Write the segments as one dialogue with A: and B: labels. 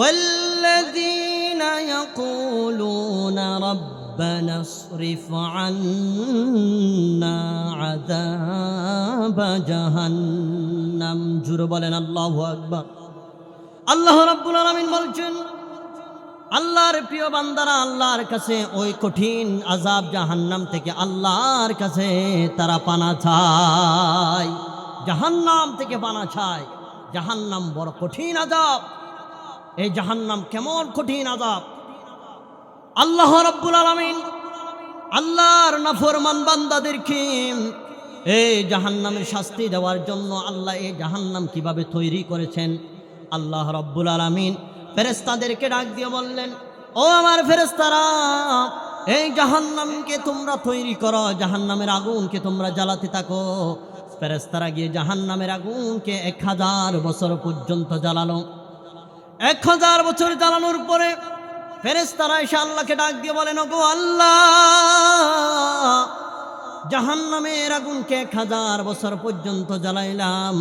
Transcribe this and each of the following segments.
A: والذين يقولون ربنا اصرف عنا عذاب جهنم জোরে বলেন আল্লাহু আকবার। আল্লাহ রাব্বুল আলামিন বলছেন, আল্লাহর প্রিয় বান্দারা আল্লাহর কাছে ওই কঠিন আযাব জাহান্নাম থেকে আল্লাহর কাছে তারা পানা চায়, জাহান্নাম থেকে পানা চায়। জাহান্নাম বড় কঠিন আযাব। এই জাহান্নাম কেমন কঠিন আযাব! আল্লাহ রাব্বুল আলামিন আল্লাহর নাফরমান বান্দাদেরকে এই জাহান্নামের শাস্তি দেওয়ার জন্য আল্লাহ এই জাহান্নাম কিভাবে তৈরি করেছেন। আল্লাহ রাব্বুল আলামিন ফেরেশতাদেরকে ডাক দিয়ে বললেন, ও আমার ফেরেশতারা, এই জাহান্নামকে তোমরা তৈরি করো, জাহান্নামের আগুনকে তোমরা জ্বালাতে থাকো। ফেরেশতারা গিয়ে জাহান্নামের আগুনকে 1000 বছর পর্যন্ত জ্বালালো। 1000 বছর জ্বালানোর পরে ফেরেশতারা এসে আল্লাহকে ডাক দিয়ে বলেন, ওগো আল্লাহ, জাহান্নামের আগুনকে 1000 বছর পর্যন্ত জ্বালাইলাম,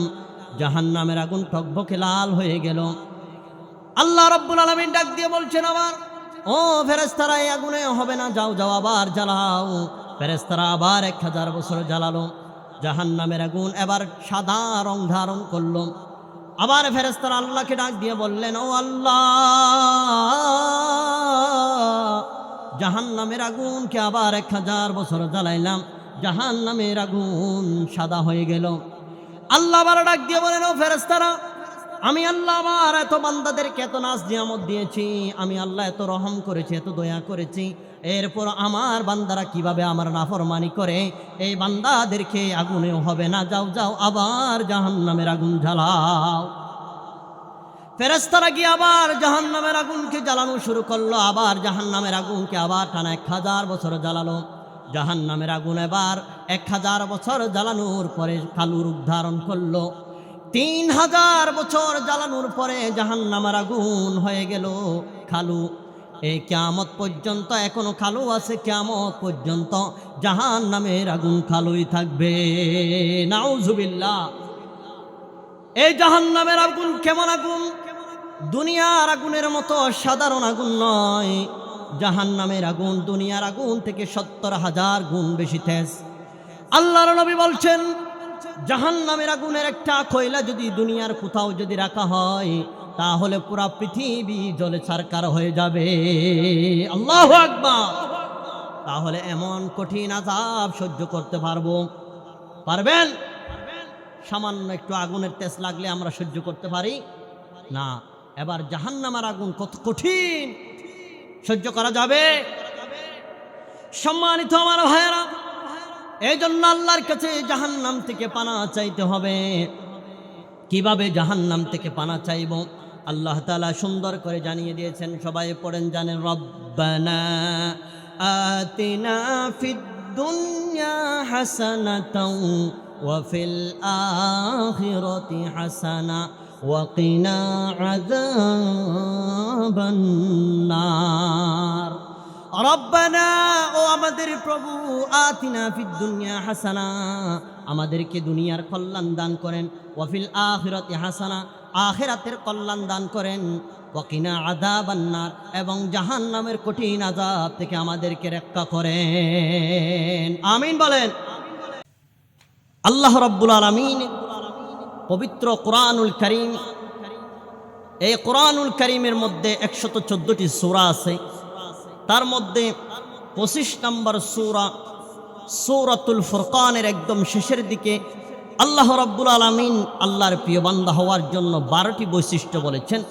A: জাহান্নামের আগুন টকবকে লাল হয়ে গেল। আল্লাহ রাব্বুল আলামিন ডাক দিয়ে বলছেন, আবার ও ফেরেশতারা, এই আগুনে হবে না, যাও যাও আবার জ্বালাও। ফেরেশতারা আবার 1000 বছর জ্বালালো। জাহান্নামের আগুন এবার সাদা রং ধারণ করলো। আবার ফেরেশতারা আল্লাহকে ডাক দিয়ে বললেন, ও আল্লাহ, জাহান্নামের আগুনকে আবার 1000 বছর জ্বালাইলাম, জাহান্নামের আগুন সাদা হয়ে গেল। আল্লাহ আবার ডাক দিয়ে বলেন, ও ফেরেশতারা, আমি আল্লাহ আমার এত বান্দাদেরকে এত নাজ নিয়ামত দিয়েছি, আমি আল্লাহ এত রহম করেছি, এত দয়া করেছি, এরপর আমার বান্দারা কিভাবে আমার নাফরমানি করে, এই বান্দাদেরকে আগুনেও হবে না, যাও যাও আবার জাহান্নামের আগুন জ্বালাও। ফেরেশতারা গিয়ে আবার জাহান্নামের আগুনকে জ্বালানো শুরু করলো। আবার জাহান্নামের আগুনকে আবার টানা 1000 বছর জ্বালালো। জাহান্নামের আগুন এবার 1000 বছর জ্বালানোর পরে কালো রূপ ধারণ করলো। 3000 বছর জ্বালানোর পরে জাহান্নামের আগুন হয়ে গেল কালো। এই কিয়ামত পর্যন্ত এখনো কালো আছে, কিয়ামত পর্যন্ত জাহান্নামের আগুন কালোই থাকবে। নাউজুবিল্লাহ। এই জাহান্নামের আগুন কেমন আগুন? দুনিয়ার আগুনের মতো সাধারণ আগুন নয়। জাহান্নামের আগুন দুনিয়ার আগুন থেকে 70,000 গুণ বেশি তেজ। আল্লাহর নবী বলছেন, জাহান্নামের আগুনের একটা কয়লা যদি দুনিয়ার কোথাও যদি রাখা হয়, তাহলে পুরা পৃথিবী জ্বলে ছারখার হয়ে যাবে। আল্লাহু আকবার। তাহলে এমন কঠিন আযাব সহ্য করতে পারবেন? সামান্য একটু আগুনের তেজ লাগলে আমরা সহ্য করতে পারি না। এবার জাহান্নামের আগুন কত কঠিন, সহ্য করা যাবে? সম্মানিত আমার ভাইয়েরা, এই জন্য আল্লাহর কাছে জাহান্নাম থেকে পানা চাইতে হবে। কিভাবে জাহান্নাম থেকে পানা চাইব? আল্লাহ তাআলা সুন্দর করে জানিয়ে দিয়েছেন। সবাই পড়েন, জানেন, রব্বানা আতিনা ফিদ দুনিয়া হাসানাতাও ওয়া ফিল আখিরাতি হাসানা ওয়া কিনা আযাবান নার। রব্বানা, ও আমাদের প্রভু, আতিনা ফিদ দুনিয়া হাসানা, আমাদেরকে দুনিয়ার কল্যাণ দান করেন, ওয়া ফিল আখিরাতি হাসানা, আখিরাতের কল্যাণ দান করেন, ওয়া কিনা আযাবান নার, এবং জাহান্নামের কঠিন আযাব থেকে আমাদেরকে রক্ষা করেন। আমিন বলেন। আল্লাহ রাব্বুল আলামিন পবিত্র কোরআনুল কারীম, এই কোরআনুল কারীমের মধ্যে 114টি সূরা আছে। তার মধ্যে 25 নম্বর সূরা, সূরাতুল ফুরকানের একদম শেষের দিকে আল্লাহ রাব্বুল আলামিন আল্লাহর প্রিয় বান্দা হওয়ার জন্য 12টি বৈশিষ্ট্য বলেছেন,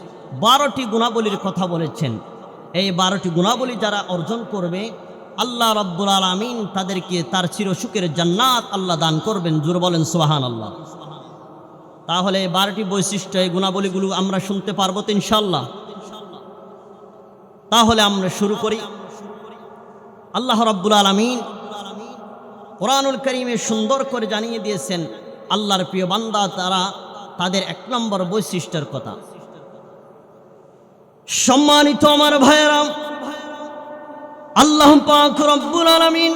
A: 12টি গুণাবলীর কথা বলেছেন। এই 12টি গুণাবলী যারা অর্জন করবে, আল্লাহ রাব্বুল আলামিন তাদেরকে তার চিরসুখের জান্নাত আল্লাহ দান করবেন। জোরে বলেন সুবহানাল্লাহ। তাহলে 12টি বৈশিষ্ট্য, এই গুণাবলীগুলো আমরা শুনতে পারবো তো ইনশাআল্লাহ? তাহলে আমরা শুরু করি। আল্লাহ রাব্বুল আলামিন কোরআনুল কারীমে সুন্দর করে জানিয়ে দিয়েছেন আল্লাহর প্রিয় বান্দা তারা তাদের 1 নম্বর বৈশিষ্ট্যের কথা। সম্মানিত আমার ভাইয়েরা, আল্লাহ পাক রব্বুল আলামিন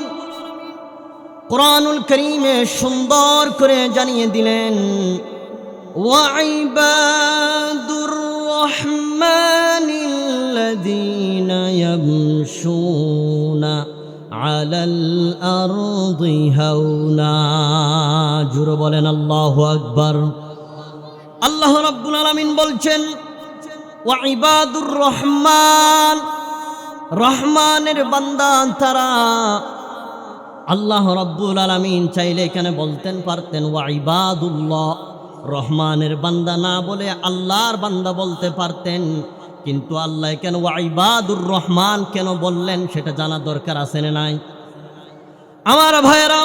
A: কোরআনুল কারীমে সুন্দর করে জানিয়ে দিলেন, ওয়া ইবাদুর রহমান الذين يمشون على الأرض هونا জোরে বলেন আল্লাহু আকবার। আল্লাহ রাব্বুল আলামিন বলছেন ওয়া ইবাদুর রহমান, রহমানের বান্দা তারা। আল্লাহ রাব্বুল আলামিন চাইলে এখানে বলতেন পারতেন ওয়া ইবাদুল্লাহ, রহমানের বান্দা না বলে আল্লাহর বান্দা বলতে পারতেন, কিন্তু আল্লাহ কেন ওয়া ইবাদুর রহমান কেন বললেন সেটা জানা দরকার আছে না নাই? আমার ভাইয়েরা,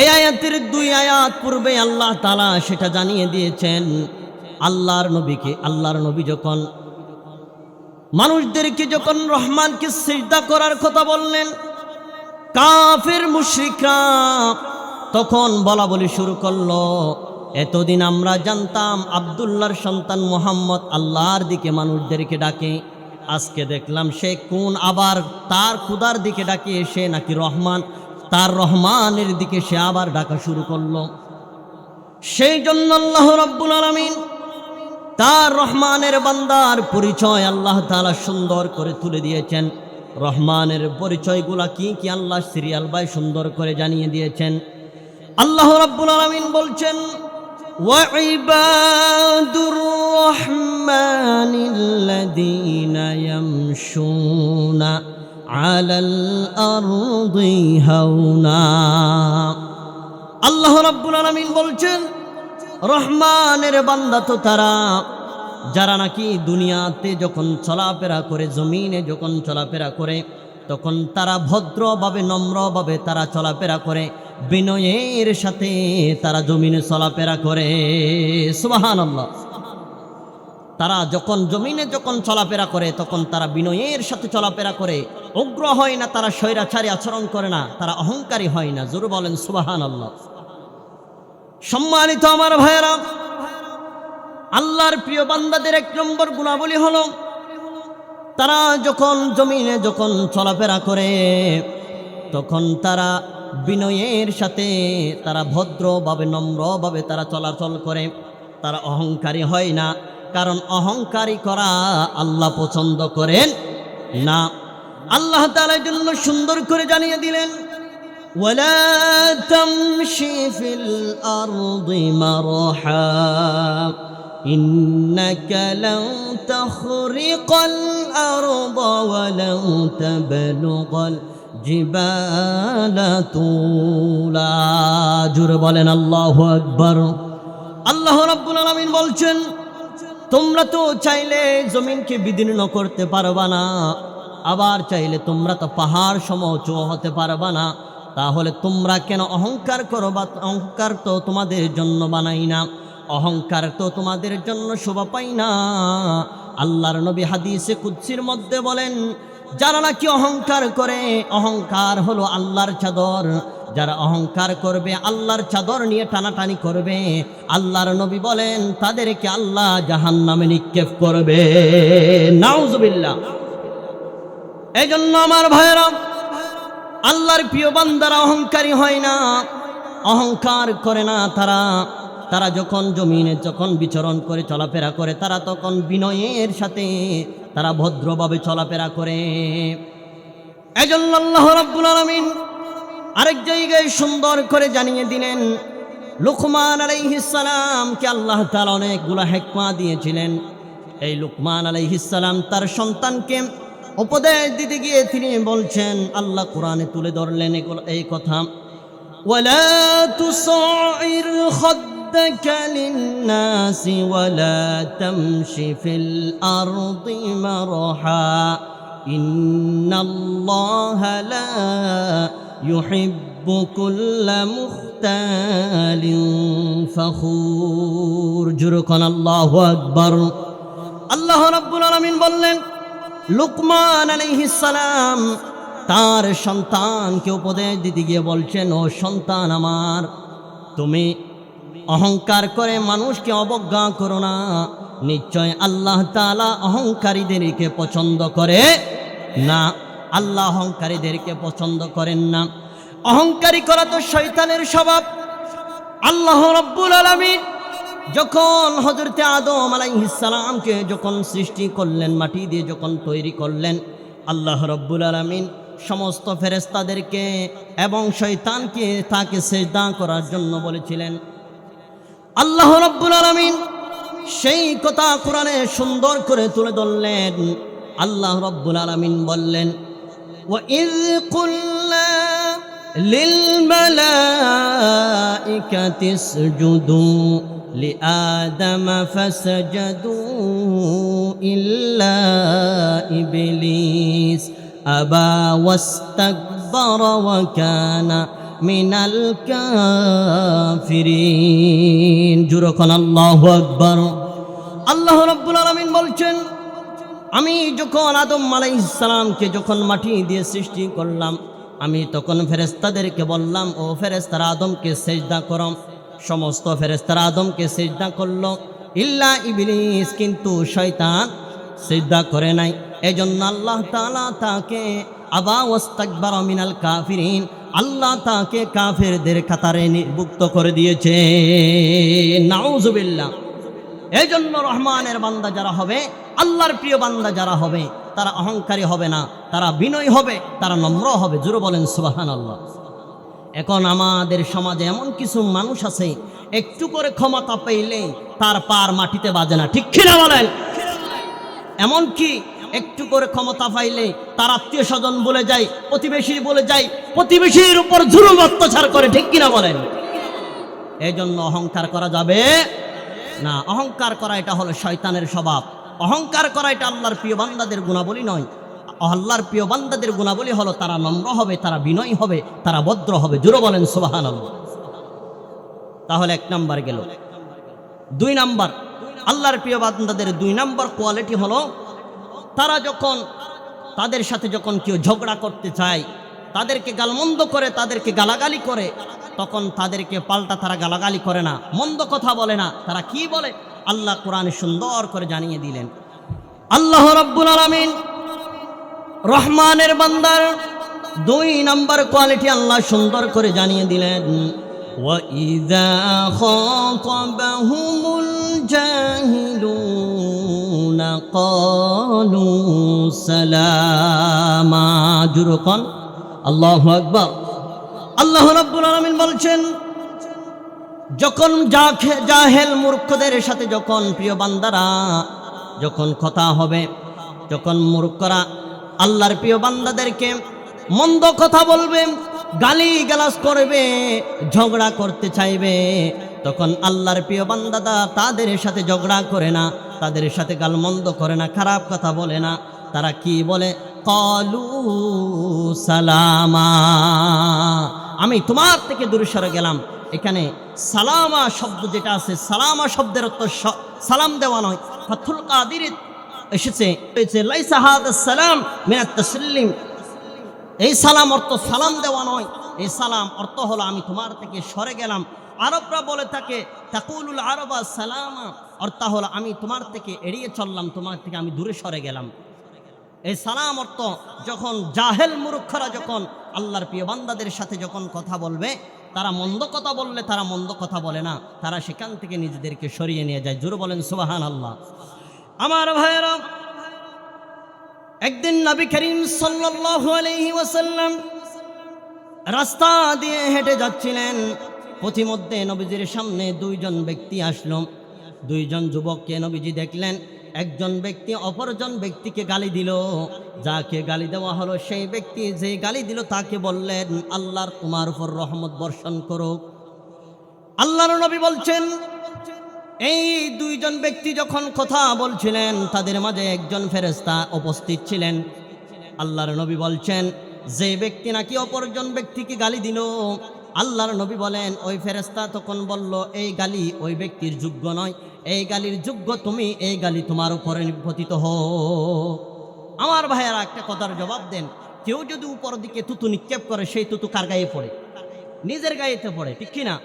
A: এই আয়াতের 2 আয়াত পূর্বে আল্লাহ তাআলা সেটা জানিয়ে দিয়েছেন আল্লাহর নবীকে। আল্লাহর নবী যখন মানুষদেরকে যখন রহমানকে সিজদা করার কথা বললেন, কাফির মুশরিকরা তখন বলা বলি শুরু করলো, এতদিন আমরা জানতাম আব্দুল্লাহর সন্তান মুহাম্মদ আল্লাহর দিকে মানুষদেরকে ডাকে, আজকে দেখলাম সে কোন আবার তার খুদার দিকে ডাকে, সে নাকি রহমান, তার রহমানের দিকে সে আবার ডাকা শুরু করলো। সেই জন্য আল্লাহ রাব্বুল আলামিন তার রহমানের বান্দার পরিচয় আল্লাহ তাআলা সুন্দর করে তুলে দিয়েছেন। রহমানের পরিচয়গুলা কি কি আল্লাহ সিরিয়াল বাই সুন্দর করে জানিয়ে দিয়েছেন। আল্লাহ রাব্বুল আলামিন বলছেন ওয়া ইবাদুর রহমানিল্লাযীনা ইয়ামশুনা আলাল আরদি হাওনা। আল্লাহ রাব্বুল আলামিন বলছেন রহমানের বান্দা তো তারা যারা নাকি দুনিয়াতে যখন চলাফেরা করে, জমিনে যখন চলাফেরা করে, তখন তারা ভদ্রভাবে নম্রভাবে তারা চলাফেরা করে, বিনয়ের সাথে তারা জমিনে চলাফেরা করে। সুবহানাল্লাহ। তারা যখন জমিনে যখন চলাফেরা করে তখন তারা বিনয়ের সাথে চলাফেরা করে, উগ্র হয় না, তারা স্বৈরাচারী আচরণ করে না, তারা অহংকারী হয় না। জোরে বলেন সুবহানাল্লাহ। সম্মানিত আমার ভাইয়েরা, আল্লাহর প্রিয় বান্দাদের 1 নম্বর গুণাবলী হলো তারা যখন জমিনে যখন চলাফেরা করে তখন তারা বিনয়ের সাথে, তারা ভদ্রভাবে নম্রভাবে তারা চলাচল করে, তারা অহংকারী হয় না। কারণ অহংকারী করা আল্লাহ পছন্দ করেন না। আল্লাহ তাআলা এর জন্য সুন্দর করে জানিয়ে দিলেন ওয়ালা তামশি ফিল আরদি মারহা ইন্নাকা লান তাখরিকাল আরদা ওয়া লান তাবলুগাল জিবালা তুলা। জোরে বলেন আল্লাহু আকবার। আল্লাহ রাব্বুল আলামিন বলছেন তোমরা তো চাইলে জমিনকে বিদীর্ণ করতে পারবা না, আবার চাইলে তোমরা তো পাহাড় সম উঁচু হতে পারবা না, তাহলে তোমরা কেন অহংকার করো? বা অহংকার তো তোমাদের জন্য বানাই না, অহংকার তো তোমাদের জন্য শোভা পাই না। আল্লাহর নবী হাদিসে কুদসির মধ্যে বলেন যারা নাকি অহংকার করে, অহংকার হলো আল্লাহর চাদর, যারা অহংকার করবে আল্লাহর চাদর নিয়ে টানাটানি করবে, আল্লাহর নবী বলেন তাদেরকে আল্লাহ জাহান্নামে নিক্ষেপ করবে। নাউজুবিল্লাহ। এই জন্য আমার ভাইয়েরা, আল্লাহর প্রিয় বান্দারা অহংকারী হয় না, অহংকার করে না। তারা যখন জমিনে যখন বিচরণ করে চলাফেরা করে তারা তখন বিনয়ের সাথে তারা ভদ্রভাবে চলাফেরা করে। এই জন্য আল্লাহ রাব্বুল আলামিন আরেক জায়গায় সুন্দর করে জানিয়ে দিলেন লুকমান আলাইহিস সালামকে আল্লাহ তাআলা অনেকগুলো হিকমত দিয়েছিলেন। এই লুকমান আলাইহিস সালাম তার সন্তানকে উপদেশ দিতে গিয়ে তিনি বলছেন, আল্লাহ কোরআনে তুলে ধরলেন এই কথা ওয়ালা তুসাইর খাদ্দাকা লিন্নাসি ওয়ালা তামশি ফিল আরদি মারহা ইন্নাল্লাহা লা ইউহিব্বু কুল্লা মুখতালিন ফখুর। জুরকান আল্লাহু আকবার। আল্লাহ রাব্বুল আলামিন বললেন লুকমান আলাইহিস সালাম তার সন্তানকে উপদেশ দিতে গিয়ে বলছেন, ও সন্তান আমার, তুমি অহংকার করে মানুষকে অবজ্ঞা করো না, নিশ্চয় আল্লাহ তাআলা অহংকারীদেরকে পছন্দ করে না। আল্লাহ অহংকারীদেরকে পছন্দ করেন না। অহংকারী করা তো শয়তানের স্বভাব। আল্লাহ রাব্বুল আলামিন যখন হযরতে আদম আলাইহিস সালামকে যখন সৃষ্টি করলেন, মাটি দিয়ে যখন তৈরি করলেন, আল্লাহ রাব্বুল আলামিন সমস্ত ফেরেশতাদেরকে এবং শয়তানকে তাকে সিজদা করার জন্য বলেছিলেন। আল্লাহ রাব্বুল আলামিন সেই কথা কোরআনে সুন্দর করে তুলে ধরলেন। আল্লাহ রাব্বুল আলামিন বললেন, وَإِذْ قُلْنَا لِلْمَلَائِكَةِ اسْجُدُوا لِآدَمَ فَسَجَدُوا إِلَّا إِبْلِيسَ أَبَى وَاسْتَكْبَرَ وَكَانَ مِنَ الْكَافِرِينَ। জুরকন আল্লাহু আকবার। আল্লাহ রাব্বুল আলামিন বলছেন, আমি যখন আদম আলাইহিস সালামকে যখন মাটি দিয়ে সৃষ্টি করলাম, আমি তখন ফেরেশতাদেরকে বললাম, ও ফেরেশতারা আদমকে সিজদা করো। সমস্ত ফেরেশতারা আদমকে সিজদা করলো, ইল্লা ইবলিস, কিন্তু শয়তান সিজদা করে নাই। এজন্য আল্লাহ তাআলা তাকে আবা ওয়াস্তাকবারা মিনাল কাফিরিন, আল্লাহ তাকে কাফেরদের কাতারে নির্ভুক্ত করে দিয়েছে। নাউজুবিল্লাহ। এই জন্য রহমানের বান্দা যারা হবে, আল্লাহর প্রিয় বান্দা যারা হবে, তারা অহংকারী হবে না, তারা বিনয়ী হবে, তারা নম্র হবে। জোরে বলেন সুবহানাল্লাহ। এখন আমাদের সমাজে এমন কিছু মানুষ আছে, একটু করে ক্ষমতা পেইলে তার পার মাটিতে বাজে না, ঠিক কিনা বলেন? এমন কি একটু করে ক্ষমতা পাইলে তার আত্মীয় স্বজন বলে যায়, প্রতিবেশী বলে যায়, প্রতিবেশীর উপর জুলুম অত্যাচার করে, ঠিক কিনা বলেন? এই জন্য অহংকার করা যাবে না। অহংকার করা এটা হলো শয়তানের স্বভাব। অহংকার করা এটা আল্লাহর প্রিয় বান্দাদের গুণাবলী নয়। আল্লাহর প্রিয় বান্দাদের গুণাবলী হলো তারা নম্র হবে, তারা বিনয়ী হবে, তারা ভদ্র হবে। জোরে বলেন সুবহানাল্লাহ। তাহলে 1 নাম্বার গেল। 2 নাম্বার, আল্লাহর প্রিয় বান্দাদের 2 নাম্বার কোয়ালিটি হলো, তারা যখন তাদের সাথে যখন কেউ ঝগড়া করতে চায়, তাদেরকে গালমন্দ করে, তাদেরকে গালাগালি করে, তখন তাদেরকে পাল্টা তারা গালাগালি করে না, মন্দ কথা বলে না। তারা কি বলে? আল্লাহ কোরআনে সুন্দর করে জানিয়ে দিলেন। আল্লাহ রাব্বুল আলামিন রহমানের বান্দার 2 নাম্বার কোয়ালিটি আল্লাহ সুন্দর করে জানিয়ে দিলেন। وَإِذَا خَاطَبَهُمُ الْجَاهِلُونَ قَالُوا سَلَامًا। জুরকন আল্লাহু আকবার। আল্লাহ রাব্বুল আলামিন বলছেন, যখন জাহেল মূর্খদের সাথে যখন প্রিয় বান্দারা যখন কথা হবে, যখন মূর্খরা আল্লাহর প্রিয় বান্দাদেরকে মন্দ কথা বলবে, গালি গালাজ করবে, ঝগড়া করতে চাইবে, তখন আল্লাহর প্রিয় বান্দাদা তাদের সাথে ঝগড়া করে না, তাদের সাথে গালমন্দ করে না, খারাপ কথা বলে না। তারা কি বলে? ক্বালু সালামা, আমি তোমার থেকে দূরে সরে গেলাম। এখানে সালামা শব্দ যেটা আছে, সালামা শব্দের অর্থ সালাম দেওয়া নয়। ফাথুল কাদির এসেছে লাইসা হাদা সালাম মিনাত তাসলিম। এই সালাম অর্থ সালাম দেওয়া নয়, এই সালাম অর্থ হলো আমি তোমার থেকে সরে গেলাম। আরবরা বলে থাকে তাকুলুল আরবা সালামা, অর্থ হলো আমি তোমার থেকে এড়িয়ে চললাম, তোমার থেকে আমি দূরে সরে গেলাম। এই সালাম অর্থ যখন জাহেল মূর্খরা যখন আল্লাহর প্রিয় বান্দাদের সাথে যখন কথা বলবে, তারা মন্দ কথা বললে তারা মন্দ কথা বলে না, তারা সেখান থেকে নিজেদেরকে সরিয়ে নিয়ে যায়। জোরে বলেন সুবহানাল্লাহ। আমার ভাইয়েরা, একদিন নবী করিম সাল্লাল্লাহু আলাইহি ওয়াসাল্লাম রাস্তা দিয়ে হেঁটে যাচ্ছিলেন। পথিমধ্যে নবীজির সামনে 2 জন ব্যক্তি আসলো। 2 জন যুবককে নবীজি দেখলেন। একজন ব্যক্তি অপরজন ব্যক্তিকে গালি দিল। যাকে গালি দেওয়া হলো, সেই ব্যক্তি যে গালি দিল তাকে বললেন, আল্লাহর তোমার উপর রহমত বর্ষণ করুক। আল্লাহর নবী বলছেন, এই 2 জন ব্যক্তি যখন কথা বলছিলেন, তাদের মাঝে একজন ফেরেশতা উপস্থিত ছিলেন। আল্লাহর নবী বলছেন, যে ব্যক্তি নাকি অপরজন ব্যক্তিকে গালি দিল, আল্লাহর নবী বলেন, ওই ফেরেশতা তখন বলল, এই গালি ওই ব্যক্তির যোগ্য নয়, এই গালির যোগ্য তুমি, এই গালি তোমার উপরে পতিত হোক। আমার ভাইয়েরা, একটা কথার জবাব দেন। কেউ যদি উপর দিকে থুতু নিক্ষেপ করে, সেই থুতু কার গায়ে পড়ে? নিজের গায়েতে পড়ে, ঠিক কিনা?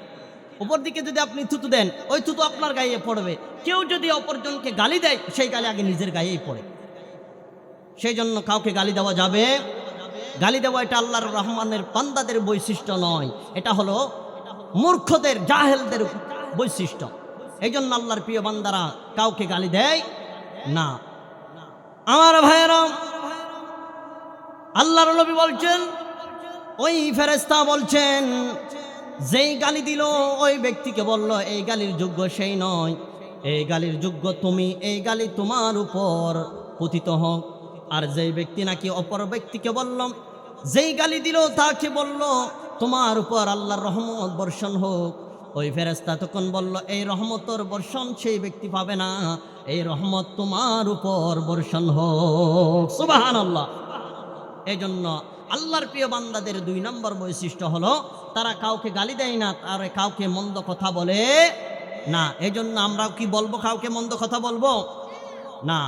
A: উপর দিকে যদি আপনি থুতু দেন, ওই থুতু আপনার গায়ে পড়বে। কেউ যদি অপরজনকে গালি দেয়, সেই গালি আগে নিজের গায়েই পড়ে। সেই জন্য কাউকে গালি দেওয়া যাবে? গালি দেওয়া এটা আল্লাহর রহমানের বান্দাদের বৈশিষ্ট্য নয়, এটা হলো মূর্খদের, জাহেলদের বৈশিষ্ট্য। এই জন্য আল্লাহর প্রিয় বান্দারা কাউকে গালি দেয় না। আমার ভাইয়েরা, আল্লাহর নবী বলছেন, ওই ফেরেশতা বলছেন, যেই গালি দিল ওই ব্যক্তিকে বলল এই গালির যোগ্য সেই নয়, এই গালির যোগ্য তুমি, এই গালি তোমার উপর পতিত হোক। আর যেই ব্যক্তি নাকি অপর ব্যক্তিকে বলল, যেই গালি দিল তাকে বলল তোমার উপর আল্লাহর রহমত বর্ষণ হোক, ওই ফেরেশতা তখন বলল এই রহমতের বর্ষণ সেই ব্যক্তি পাবে না, এই রহমত তোমার উপর বর্ষণ হোক। সুবহানাল্লাহ। এই জন্য আল্লাহর প্রিয় বান্দাদের 2 নম্বর বৈশিষ্ট্য হলো তারা কাউকে গালি দেয় না, আর কাউকে মন্দ কথা বলে না। এই জন্য আমরা কি বলবো, কাউকে মন্দ কথা বলবো না।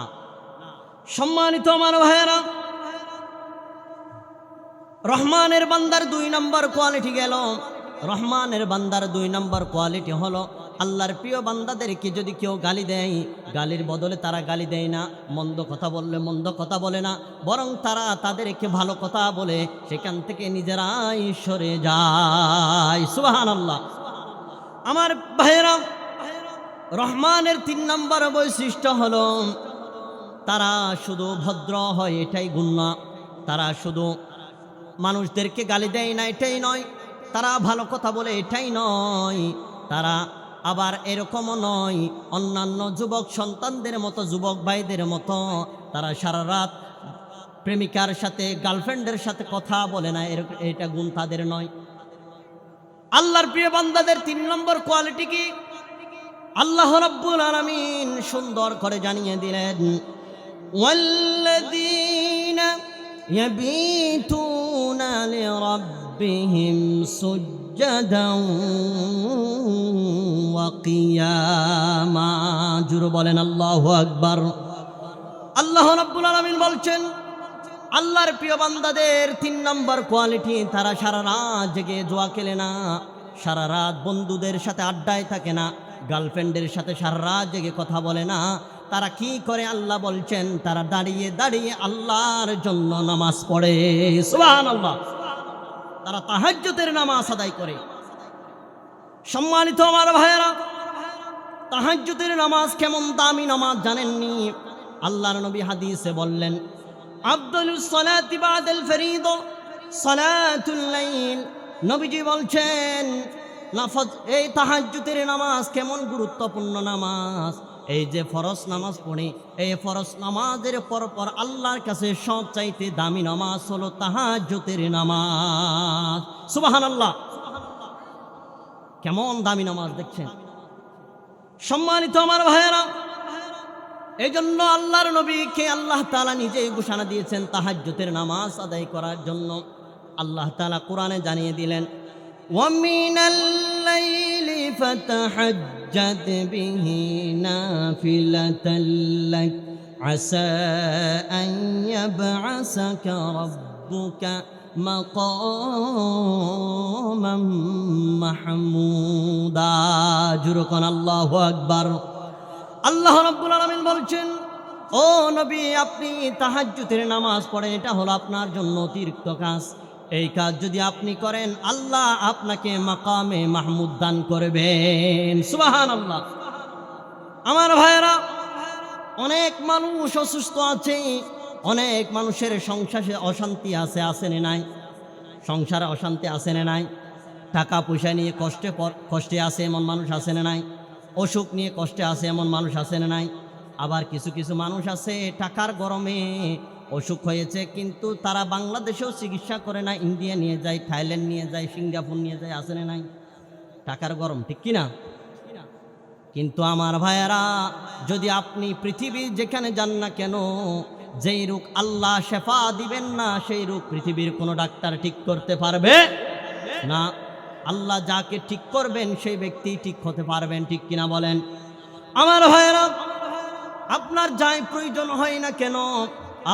A: সম্মানিত আমার ভাইয়েরা, রহমানের বান্দার 2 নম্বর কোয়ালিটি গেল। রহমানের বান্দার 2 নম্বর কোয়ালিটি হলো আল্লাহর প্রিয় বান্দাদেরকে যদি কেউ গালি দেয়, গালির বদলে তারা গালি দেয় না, মন্দ কথা বললে মন্দ কথা বলে না, বরং তারা তাদেরকে ভালো কথা বলে সেখান থেকে নিজেরাই সরে যায়। সুবহানাল্লাহ। আমার ভাইয়েরা, রহমানের 3 নম্বর বৈশিষ্ট্য হলো তারা শুধু ভদ্র হয়, এটাই গুণ না। তারা শুধু মানুষদেরকে গালি দেয় না, এটাই নয়। তারা ভালো কথা বলে, এটাই নয়। তারা আবার এরকমও নয় অন্যান্য যুবক সন্তানদের মতো, যুবক ভাইদের মতো তারা সারা রাত প্রেমিকার সাথে, গার্লফ্রেন্ডের সাথে কথা বলে না, এটা গুণ তাদের নয়। আল্লাহর প্রিয় বান্দাদের 3 নম্বর কোয়ালিটি কি? আল্লাহ রাব্বুল আলামিন সুন্দর করে জানিয়ে দিলেন, ওয়াল্লাযীনা ইয়াবিতুনা লিরাব্বিহিম সুজদান ওয়া কিয়ামা। জোরে বলেন আল্লাহু আকবার। আল্লাহ রাব্বুল আলামিন বলছেন, আল্লাহর প্রিয় বান্দাদের 3 নম্বর কোয়ালিটি, তারা সারা রাত জেগে জুয়া খেলে না, সারা রাত বন্ধুদের সাথে আড্ডায় থাকে না, গার্লফ্রেন্ডের সাথে সারা রাত জেগে কথা বলে না। তারা কি করে? আল্লাহ বলছেন তারা দাঁড়িয়ে দাঁড়িয়ে আল্লাহর জন্য নামাজ পড়ে। সুবহানাল্লাহ। তারা তাহাজ্জুদের নামাজ আদায় করে। সম্মানিত আমার ভাইয়েরা, তাহাজ্জুদের নামাজ কেমন দামি নামাজ জানেননি? আল্লাহর নবী হাদিসে বললেন, আফদালুস সালাতি বাদাল ফরিদা সালাতুল লাইল। নবীজি বলছেন এই তাহাজ্জুদের নামাজ কেমন গুরুত্বপূর্ণ নামাজ। এই যে ফরজ নামাজ পড়ি, এই ফরজ নামাজের পর আল্লাহর কাছে সবচাইতে দামি নামাজ হলো তাহাজ্জুদের নামাজ। সুবহানাল্লাহ। কেমন দামি নামাজ দেখছেন। সম্মানিত আমার ভাইয়েরা, এই জন্য আল্লাহর নবীকে আল্লাহ তাআলা নিজেই ঘোষণা দিয়েছেন তাহাজ্জুদের নামাজ আদায় করার জন্য। আল্লাহ তাআলা কোরআনে জানিয়ে দিলেন, ওয়ামিনাল লাইলি ফাতাহাজ্জাদ বিহি নাফিলাতাল লাক আসা আন ইয়াবআসাকা রাব্বুকা মাকামান মাহমুদা। জোরে কোন আল্লাহু আকবার। আল্লাহ রাব্বুল আলামিন বলছেন, ও নবী, আপনি তাহাজ্জুদের নামাজ পড়েন, এটা হলো আপনার জন্য অতিরিক্ত কাজ। এই কাজ যদি আপনি করেন, আল্লাহ আপনাকে মাকামে মাহমুদ দান করবেন। সুবহানাল্লাহ। আমার ভাইয়েরা, অনেক মানুষ অসুস্থ আছে, অনেক মানুষের সংসারে অশান্তি আছে, আছে না নাই? সংসারে অশান্তি আছে না নাই? টাকা পয়সা নিয়ে কষ্টে আছে এমন মানুষ আছে না নাই? অসুখ নিয়ে কষ্টে আছে এমন মানুষ আছে না নাই? আবার কিছু কিছু মানুষ আছে টাকার গরমে অসুখ হয়েছে, কিন্তু তারা বাংলাদেশেও চিকিৎসা করে না, ইন্ডিয়া নিয়ে যায়, থাইল্যান্ড নিয়ে যায়, সিঙ্গাপুর নিয়ে যায়, আছে না নাই? টাকার গরম, ঠিক কিনা? কিন্তু আমার ভাইয়েরা, যদি আপনি পৃথিবীর যেখানে যান না কেন, যেই রোগ আল্লাহ শেফা দিবেন না, সেই রোগ পৃথিবীর কোনো ডাক্তার ঠিক করতে পারবে না। আল্লাহ যাকে ঠিক করবেন সেই ব্যক্তি ঠিক হতে পারবেন, ঠিক কিনা বলেন? আমার ভাইয়েরা, আপনার যাই প্রয়োজন হয় না কেন,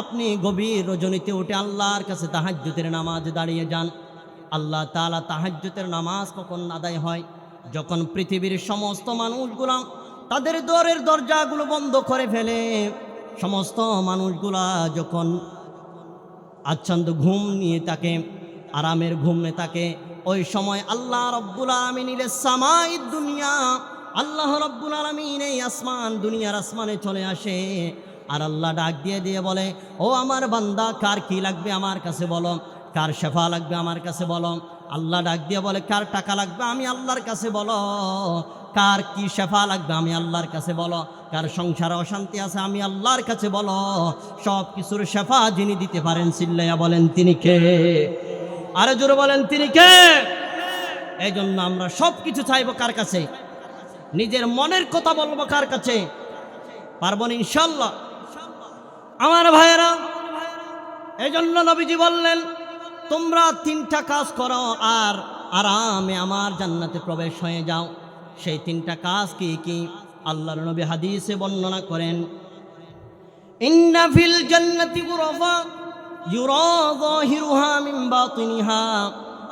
A: আপনি গভীর রজনীতে উঠে আল্লাহর কাছে তাহাজ্জুদের নামাজ দাঁড়িয়ে যান। আল্লাহ তাআলা তাহাজ্জুদের নামাজ কখন আদায় হয়? যখন পৃথিবীর সমস্ত মানুষগুলা তাদের দরের দরজাগুলো বন্ধ করে ফেলে, সমস্ত মানুষগুলা যখন আচ্ছন্দ ঘুম নিয়ে থাকে, আরামের ঘুম নিয়ে থাকে, ওই সময় আল্লাহ রাব্বুল আলামিন ইলাস সামাঈদ দুনিয়া, আল্লাহ রাব্বুল আলামিন এই আসমান দুনিয়ার আসমানে চলে আসে, আর আল্লাহ ডাক দিয়ে দিয়ে বলে, ও আমার বান্দা, কার কি লাগবে আমার কাছে বলো, কার শেফা লাগবে আমার কাছে বলো। আল্লাহ ডাক দিয়ে বলে, কার টাকা লাগবে আমি আল্লাহর কাছে বলো, কার কি শেফা লাগবে আমি আল্লাহর কাছে বলো, কার সংসারে অশান্তি আছে আমি আল্লাহর কাছে বলো। সব কিছুর শেফা যিনি দিতে পারেন চিল্লাইয়া বলেন তিনি কে? আরে জোরে বলেন তিনি কে? এই জন্য আমরা সব কিছু চাইবো কার কাছে? নিজের মনের কথা বলবো কার কাছে? পারবো না ইনশাল্লাহ আমার ভাইয়েরা। এই জন্য নবীজি বললেন, তোমরা তিনটা কাজ করো আর আরামে আমার জান্নাতে প্রবেশ হয়ে যাও। সেই তিনটা কাজ কি কি? আল্লাহর নবী হাদিসে বর্ণনা করেন, ইন্না ফিল জান্নাতি গুরফা ইউরা যাহিরুহা মিন বাতিনিহা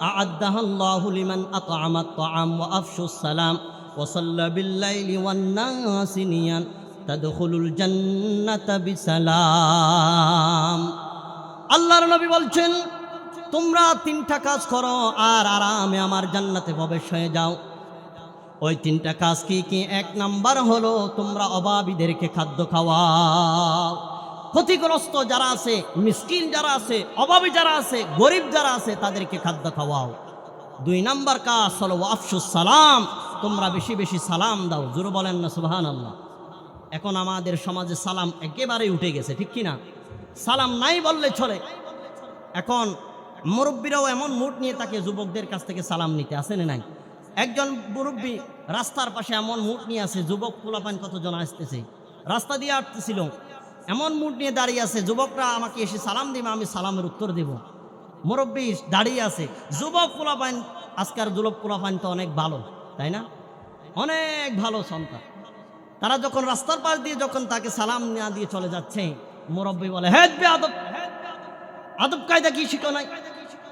A: আ'আদ্দাহা আল্লাহু লিমান আত'আমা আত-তা'আম ওয়া আফশুস সালাম ওয়া সাল্লা বিল লাইলি ওয়ান নাসি নিয়ান তাদখুলুল জান্নাতা বিসালাম। আল্লাহর নবী বলছেন, তোমরা তিনটা কাজ করো আর আরামে আমার জান্নাতে প্রবেশ হয়ে যাও। ওই তিনটা কাজ কি কি? এক নাম্বার হলো, তোমরা অভাবীদেরকে খাদ্য খাওয়াও। ক্ষতিগ্রস্ত যারা আছে, মিসকিন যারা আছে, অভাবী যারা আছে, গরিব যারা আছে, তাদেরকে খাদ্য খাওয়াও। দুই নাম্বার কাজ হলো আফশুস সালাম, তোমরা বেশি বেশি সালাম দাও। জোরে বলেন না সুবহানাল্লাহ। এখন আমাদের সমাজে সালাম একেবারেই উঠে গেছে, ঠিক কিনা? সালাম নাই বললে চলে। এখন মুরব্বীরাও এমন মুড নিয়ে তাকে যুবকদের কাছ থেকে সালাম নিতে, আসে না নাই? একজন মুরব্বী রাস্তার পাশে এমন মুড নিয়ে আছে, যুবক পোলাপান কতজন আসতেছে, রাস্তা দিয়ে আসতেছিল, এমন মুড নিয়ে দাঁড়িয়ে আছে, যুবকরা আমাকে এসে সালাম দিবে, আমি সালামের উত্তর দেব। মুরব্বী দাঁড়িয়ে আছে, যুবক পোলাপান, আজকাল যুবক পোলাপান তো অনেক ভালো, তাই না? অনেক ভালো সন্তান। তারা যখন রাস্তার পাশ দিয়ে যখন তাকে সালাম না দিয়ে চলে যাচ্ছে, মুরব্বী বলে, হে বেয়াদব, আদব কায়দা কি শিখো নাই?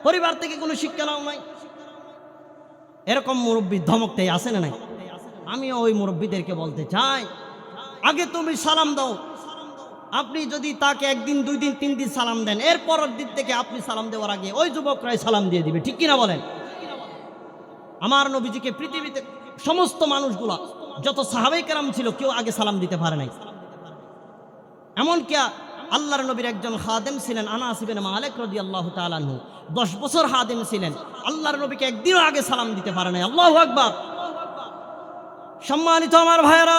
A: পরিবার থেকে কোনো শিক্ষা নাও নাই? এরকম মুরব্বী ধমকটাই আসে না নাই? আমিও ওই মুরব্বীদেরকে বলতে চাই, আগে তুমি সালাম দাও। আপনি যদি তাকে একদিন, দুই দিন, তিন দিন সালাম দেন, এর পরের দিন থেকে আপনি সালাম দেওয়ার আগে ওই যুবকরাই সালাম দিয়ে দিবে, ঠিক কিনা বলেন? আমার নবীজিকে পৃথিবীতে সমস্ত মানুষগুলা, যত সাহাবায়ে কেরাম ছিল, কেউ আগে সালাম দিতে পারে নাই। এমনকি আল্লাহর নবীর একজন খাদেম ছিলেন, আনাস ইবনে মালিক রাদিয়াল্লাহু তাআলা আনহু, 10 বছর খাদেম ছিলেন, আল্লাহর নবীকে একদিনও আগে সালাম দিতে পারে নাই। আল্লাহু আকবার। সম্মানিত আমার ভাইয়েরা,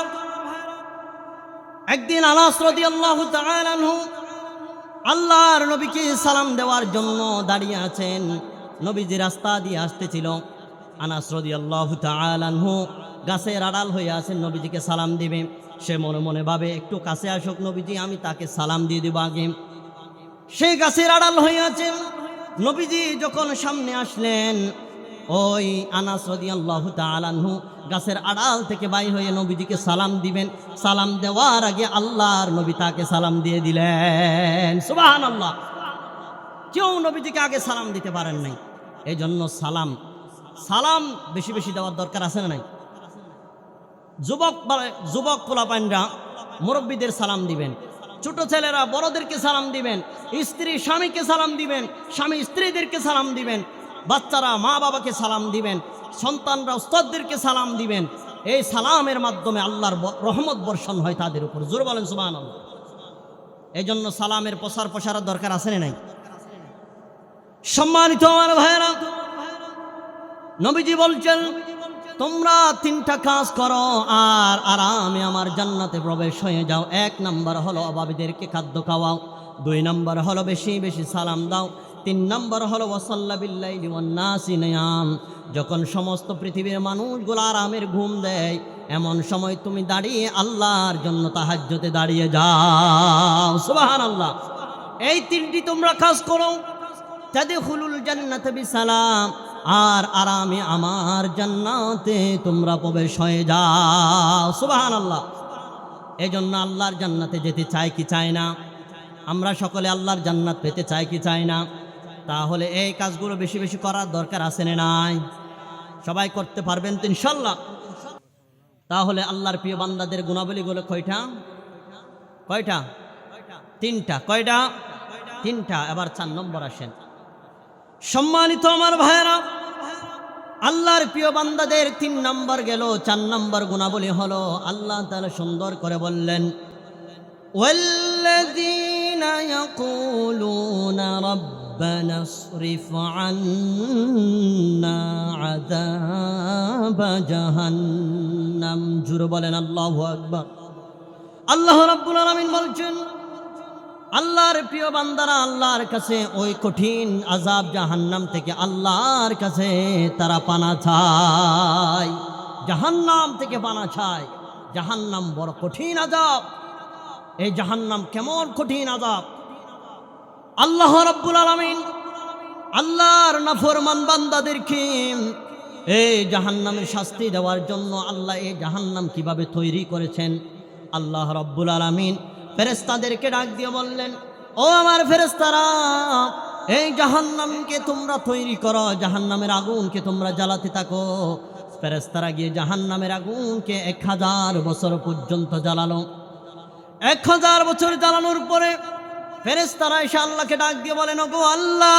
A: একদিন আনাস রাদিয়াল্লাহু তাআলা আনহু আল্লাহর নবীকে সালাম দেওয়ার জন্য দাঁড়িয়ে আছেন। নবীজি রাস্তা দিয়ে আসতেছিল। আনাস রাদিয়াল্লাহু তাআলা আনহু গাছের আড়াল হয়ে আছেন, নবীজিকে সালাম দিবে। সে মনে মনে ভাবে, একটু কাছে আসুক নবীজি, আমি তাকে সালাম দিয়ে দেব আগে। সে গাছের আড়াল হয়ে আছেন। নবীজি যখন সামনে আসলেন, ওই আনাস রাদিয়াল্লাহু তাআলা আনহু গাছের আড়াল থেকে বাইর হয়ে নবীজিকে সালাম দিবেন। সালাম দেওয়ার আগে আল্লাহর নবী তাকে সালাম দিয়ে দিলেন। সুবহানাল্লাহ। কেউ নবীজিকে আগে সালাম দিতে পারেন নাই। এই জন্য সালাম বেশি বেশি দেওয়ার দরকার আছে না নাই? যুবক পোলাপাইনরা মুরব্বীদের সালাম দিবেন, ছোট ছেলেরা বড়দেরকে সালাম দিবেন, স্ত্রী স্বামীকে সালাম দিবেন, স্বামী স্ত্রীদেরকে সালাম দিবেন, বাচ্চারা মা বাবাকে সালাম দিবেন, সন্তানরা উস্তাদদেরকে সালাম দিবেন। এই সালামের মাধ্যমে আল্লাহর রহমত বর্ষণ হয় তাদের উপর। জোরে বলেন সুবহানাল্লাহ। এই জন্য সালামের প্রসারের দরকার আছে না নাই? সম্মানিত আমার ভাইয়েরা, নবীজি বলছেন, তোমরা তিনটা কাজ করো আর আরামে আমার জান্নাতে প্রবেশ হয়ে যাও। এক নাম্বার হলো অভাবীদেরকে খাদ্য খাওয়াও, দুই নাম্বার হলো বেশি বেশি সালাম দাও, তিন নাম্বার হলো ওয়াসাল্লা বিল্লাইলি ওয়ান নাসি নিয়াম। যখন সমস্ত পৃথিবীর মানুষগুলো আরামের ঘুম দেয়, এমন সময় তুমি দাঁড়িয়ে আল্লাহর জন্য তাহাজ্জুদে দাঁড়িয়ে যাও। সুবহানাল্লাহ। এই তিনটি তোমরা কাজ করো, তাদখুলুল জান্নাতা বিসালাম, আর আরামে আমার জান্নাতে তোমরা প্রবেশ হয়ে যাও। সুবহানাল্লাহ। এই জন্য আল্লাহর জান্নাতে যেতে চাই কি চাই না? আমরা সকলে আল্লাহর জান্নাত পেতে চাই কি চাই না? তাহলে এই কাজগুলো বেশি বেশি করার দরকার আছে না নাই? সবাই করতে পারবেন তো ইনশাল্লাহ? তাহলে আল্লাহর প্রিয় বান্দাদের গুণাবলীগুলো কয়টা? তিনটা। কয়টা? তিনটা। এবার 4 নম্বর আসেন। সম্মানিত আমার ভাইয়েরা, আল্লাহর প্রিয় বান্দাদের 3 নম্বর গেল, 4 নম্বর গুণাবলী হলো আল্লাহ তাআলা সুন্দর করে বললেন, ওয়াল্লাযীনা ইয়াকুলুনা রাব্বানা ইসরিফ আন্না আযাবা জাহান্নাম। জোরে বলেন আল্লাহু আকবার। আল্লাহ রাব্বুল আলামিন বলছেন, আল্লাহর প্রিয় বান্দারা আল্লাহর কাছে ওই কঠিন আযাব জাহান্নাম থেকে আল্লাহর কাছে তারা পানা চায়, জাহান্নাম থেকে পানা চায়। জাহান্নাম বড় কঠিন আযাব। এই জাহান্নাম কেমন কঠিন আযাব! আল্লাহ রাব্বুল আলামিন আল্লাহর নাফরমান বান্দাদেরকে এই জাহান্নামের শাস্তি দেওয়ার জন্য আল্লাহ এই জাহান্নাম কিভাবে তৈরি করেছেন, আল্লাহ রাব্বুল আলামিন ফেরেশতাদেরকে ডাক দিয়ে বললেন, ও আমার ফেরেশতারা, এই জাহান্নামকে তোমরা তৈরি করো, জাহান্নামের আগুনকে তোমরা জ্বালাতে থাকো। ফেরেশতারা গিয়ে জাহান্নামের আগুনকে 1000 বছর পর্যন্ত জ্বালালো। 1000 বছর জ্বালানোর পরে ফেরেশতারা এসে আল্লাহকে ডাক দিয়ে বলেন, ওগো আল্লাহ,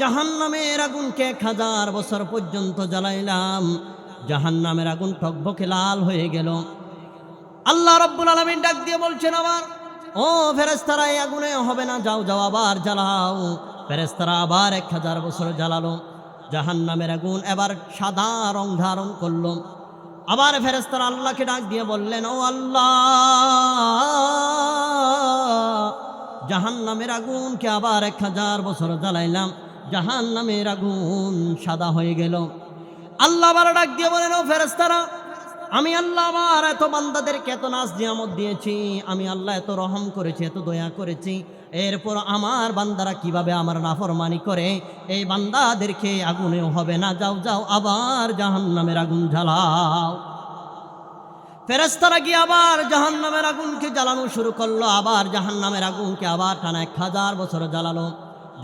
A: জাহান্নামের আগুনকে 1000 বছর পর্যন্ত জ্বালাইলাম, জাহান্নামের আগুন টকবকে লাল হয়ে গেল। আল্লাহ রাব্বুল আলামিন ডাক দিয়ে বলছেন আবার, ও ফেরেশতারা, এই আগুনে হবে না, যাও যাও আবার জ্বালাও। ফেরেশতারা আবার 1000 বছর জ্বালালো। জাহান্নামের আগুন এবার সাদা রং ধারণ করলো। আবার ফেরেশতারা আল্লাহকে ডাক দিয়ে বললেন, ও আল্লাহ, জাহান্নামের আগুনকে আবার 1000 বছর জ্বালাইলাম, জাহান্নামের আগুন সাদা হয়ে গেল। আল্লাহ আবার ডাক দিয়ে বলেন, ও ফেরেশতারা, আমি আল্লাহ আমার এত বান্দাদেরকে এত নাজ নিয়ামত দিয়েছি, আমি আল্লাহ এত রহম করেছি, এত দয়া করেছি, এরপর আমার বান্দারা কিভাবে আমার নাফরমানি করে, এই বান্দাদেরকে আগুনেও হবে না, যাও যাও আবার জাহান্নামের আগুন জ্বালাও। ফেরেশতারা গিয়ে আবার জাহান্নামের আগুনকে জ্বালানো শুরু করলো। আবার জাহান্নামের আগুনকে আবার টানা 1000 বছর জ্বালালো।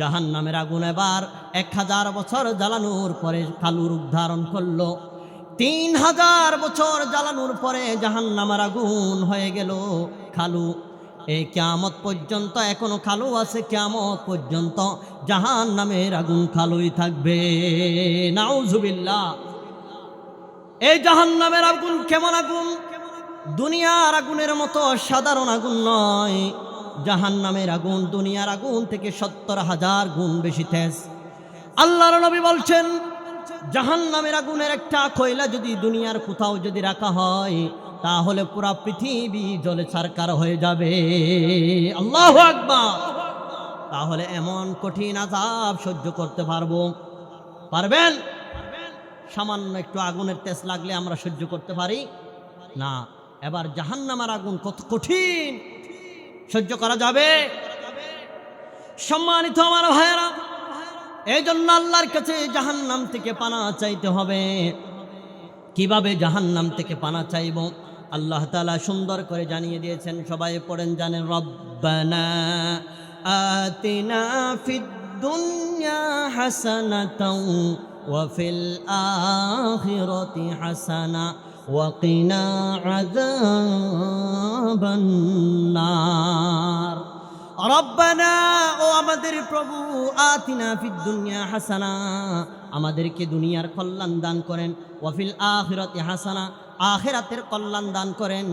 A: জাহান্নামের আগুন এবার 1000 বছর জ্বালানোর পরে কালো রূপ ধারণ করলো। 3000 বছর জ্বালানোর পরে জাহান্নামের আগুন হয়ে গেল কালো। এই কিয়ামত পর্যন্ত এখনো কালো আছে, কিয়ামত পর্যন্ত জাহান্নামের আগুন কালোই থাকবে। নাউজুবিল্লাহ। এই জাহান্নামের আগুন কেমন আগুন? দুনিয়ার আগুনের মতো সাধারণ আগুন নয়। জাহান্নামের আগুন দুনিয়ার আগুন থেকে 70,000 গুণ বেশি তেজ। আল্লাহর নবী বলছেন, জাহান্নামের আগুনের একটা কয়লা যদি দুনিয়ার কোথাও যদি রাখা হয়, তাহলে পুরা পৃথিবী জ্বলে ছারখার হয়ে যাবে। আল্লাহু আকবার। তাহলে এমন কঠিন আযাব সহ্য করতে পারবেন? সামান্য একটু আগুনের তেজ লাগলে আমরা সহ্য করতে পারি না। এবার জাহান্নামের আগুন কত কঠিন, সহ্য করা যাবে? সম্মানিত আমার ভাইয়েরা, এই জন্য আল্লাহর কাছে জাহান্নাম থেকে পানা চাইতে হবে। কিভাবে জাহান্নাম থেকে পানা চাইব? আল্লাহ তাআলা সুন্দর করে জানিয়ে দিয়েছেন। সবাই পড়েন, জানেন, রব্বানা আতিনা ফিদ দুনিয়া হাসানাতাও ওয়া ফিল আখিরাতি হাসানা ওয়া কিনা আযাবান নার। রব্বানা, ও আমাদের প্রভু, আতিনা ফিদ দুনিয়া হাসানা, আমাদেরকে দুনিয়ার কল্যাণ দান করেন। ওয়া ফিল আখিরাতি হাসানা, আখিরাতের কল্যাণ দান করেন।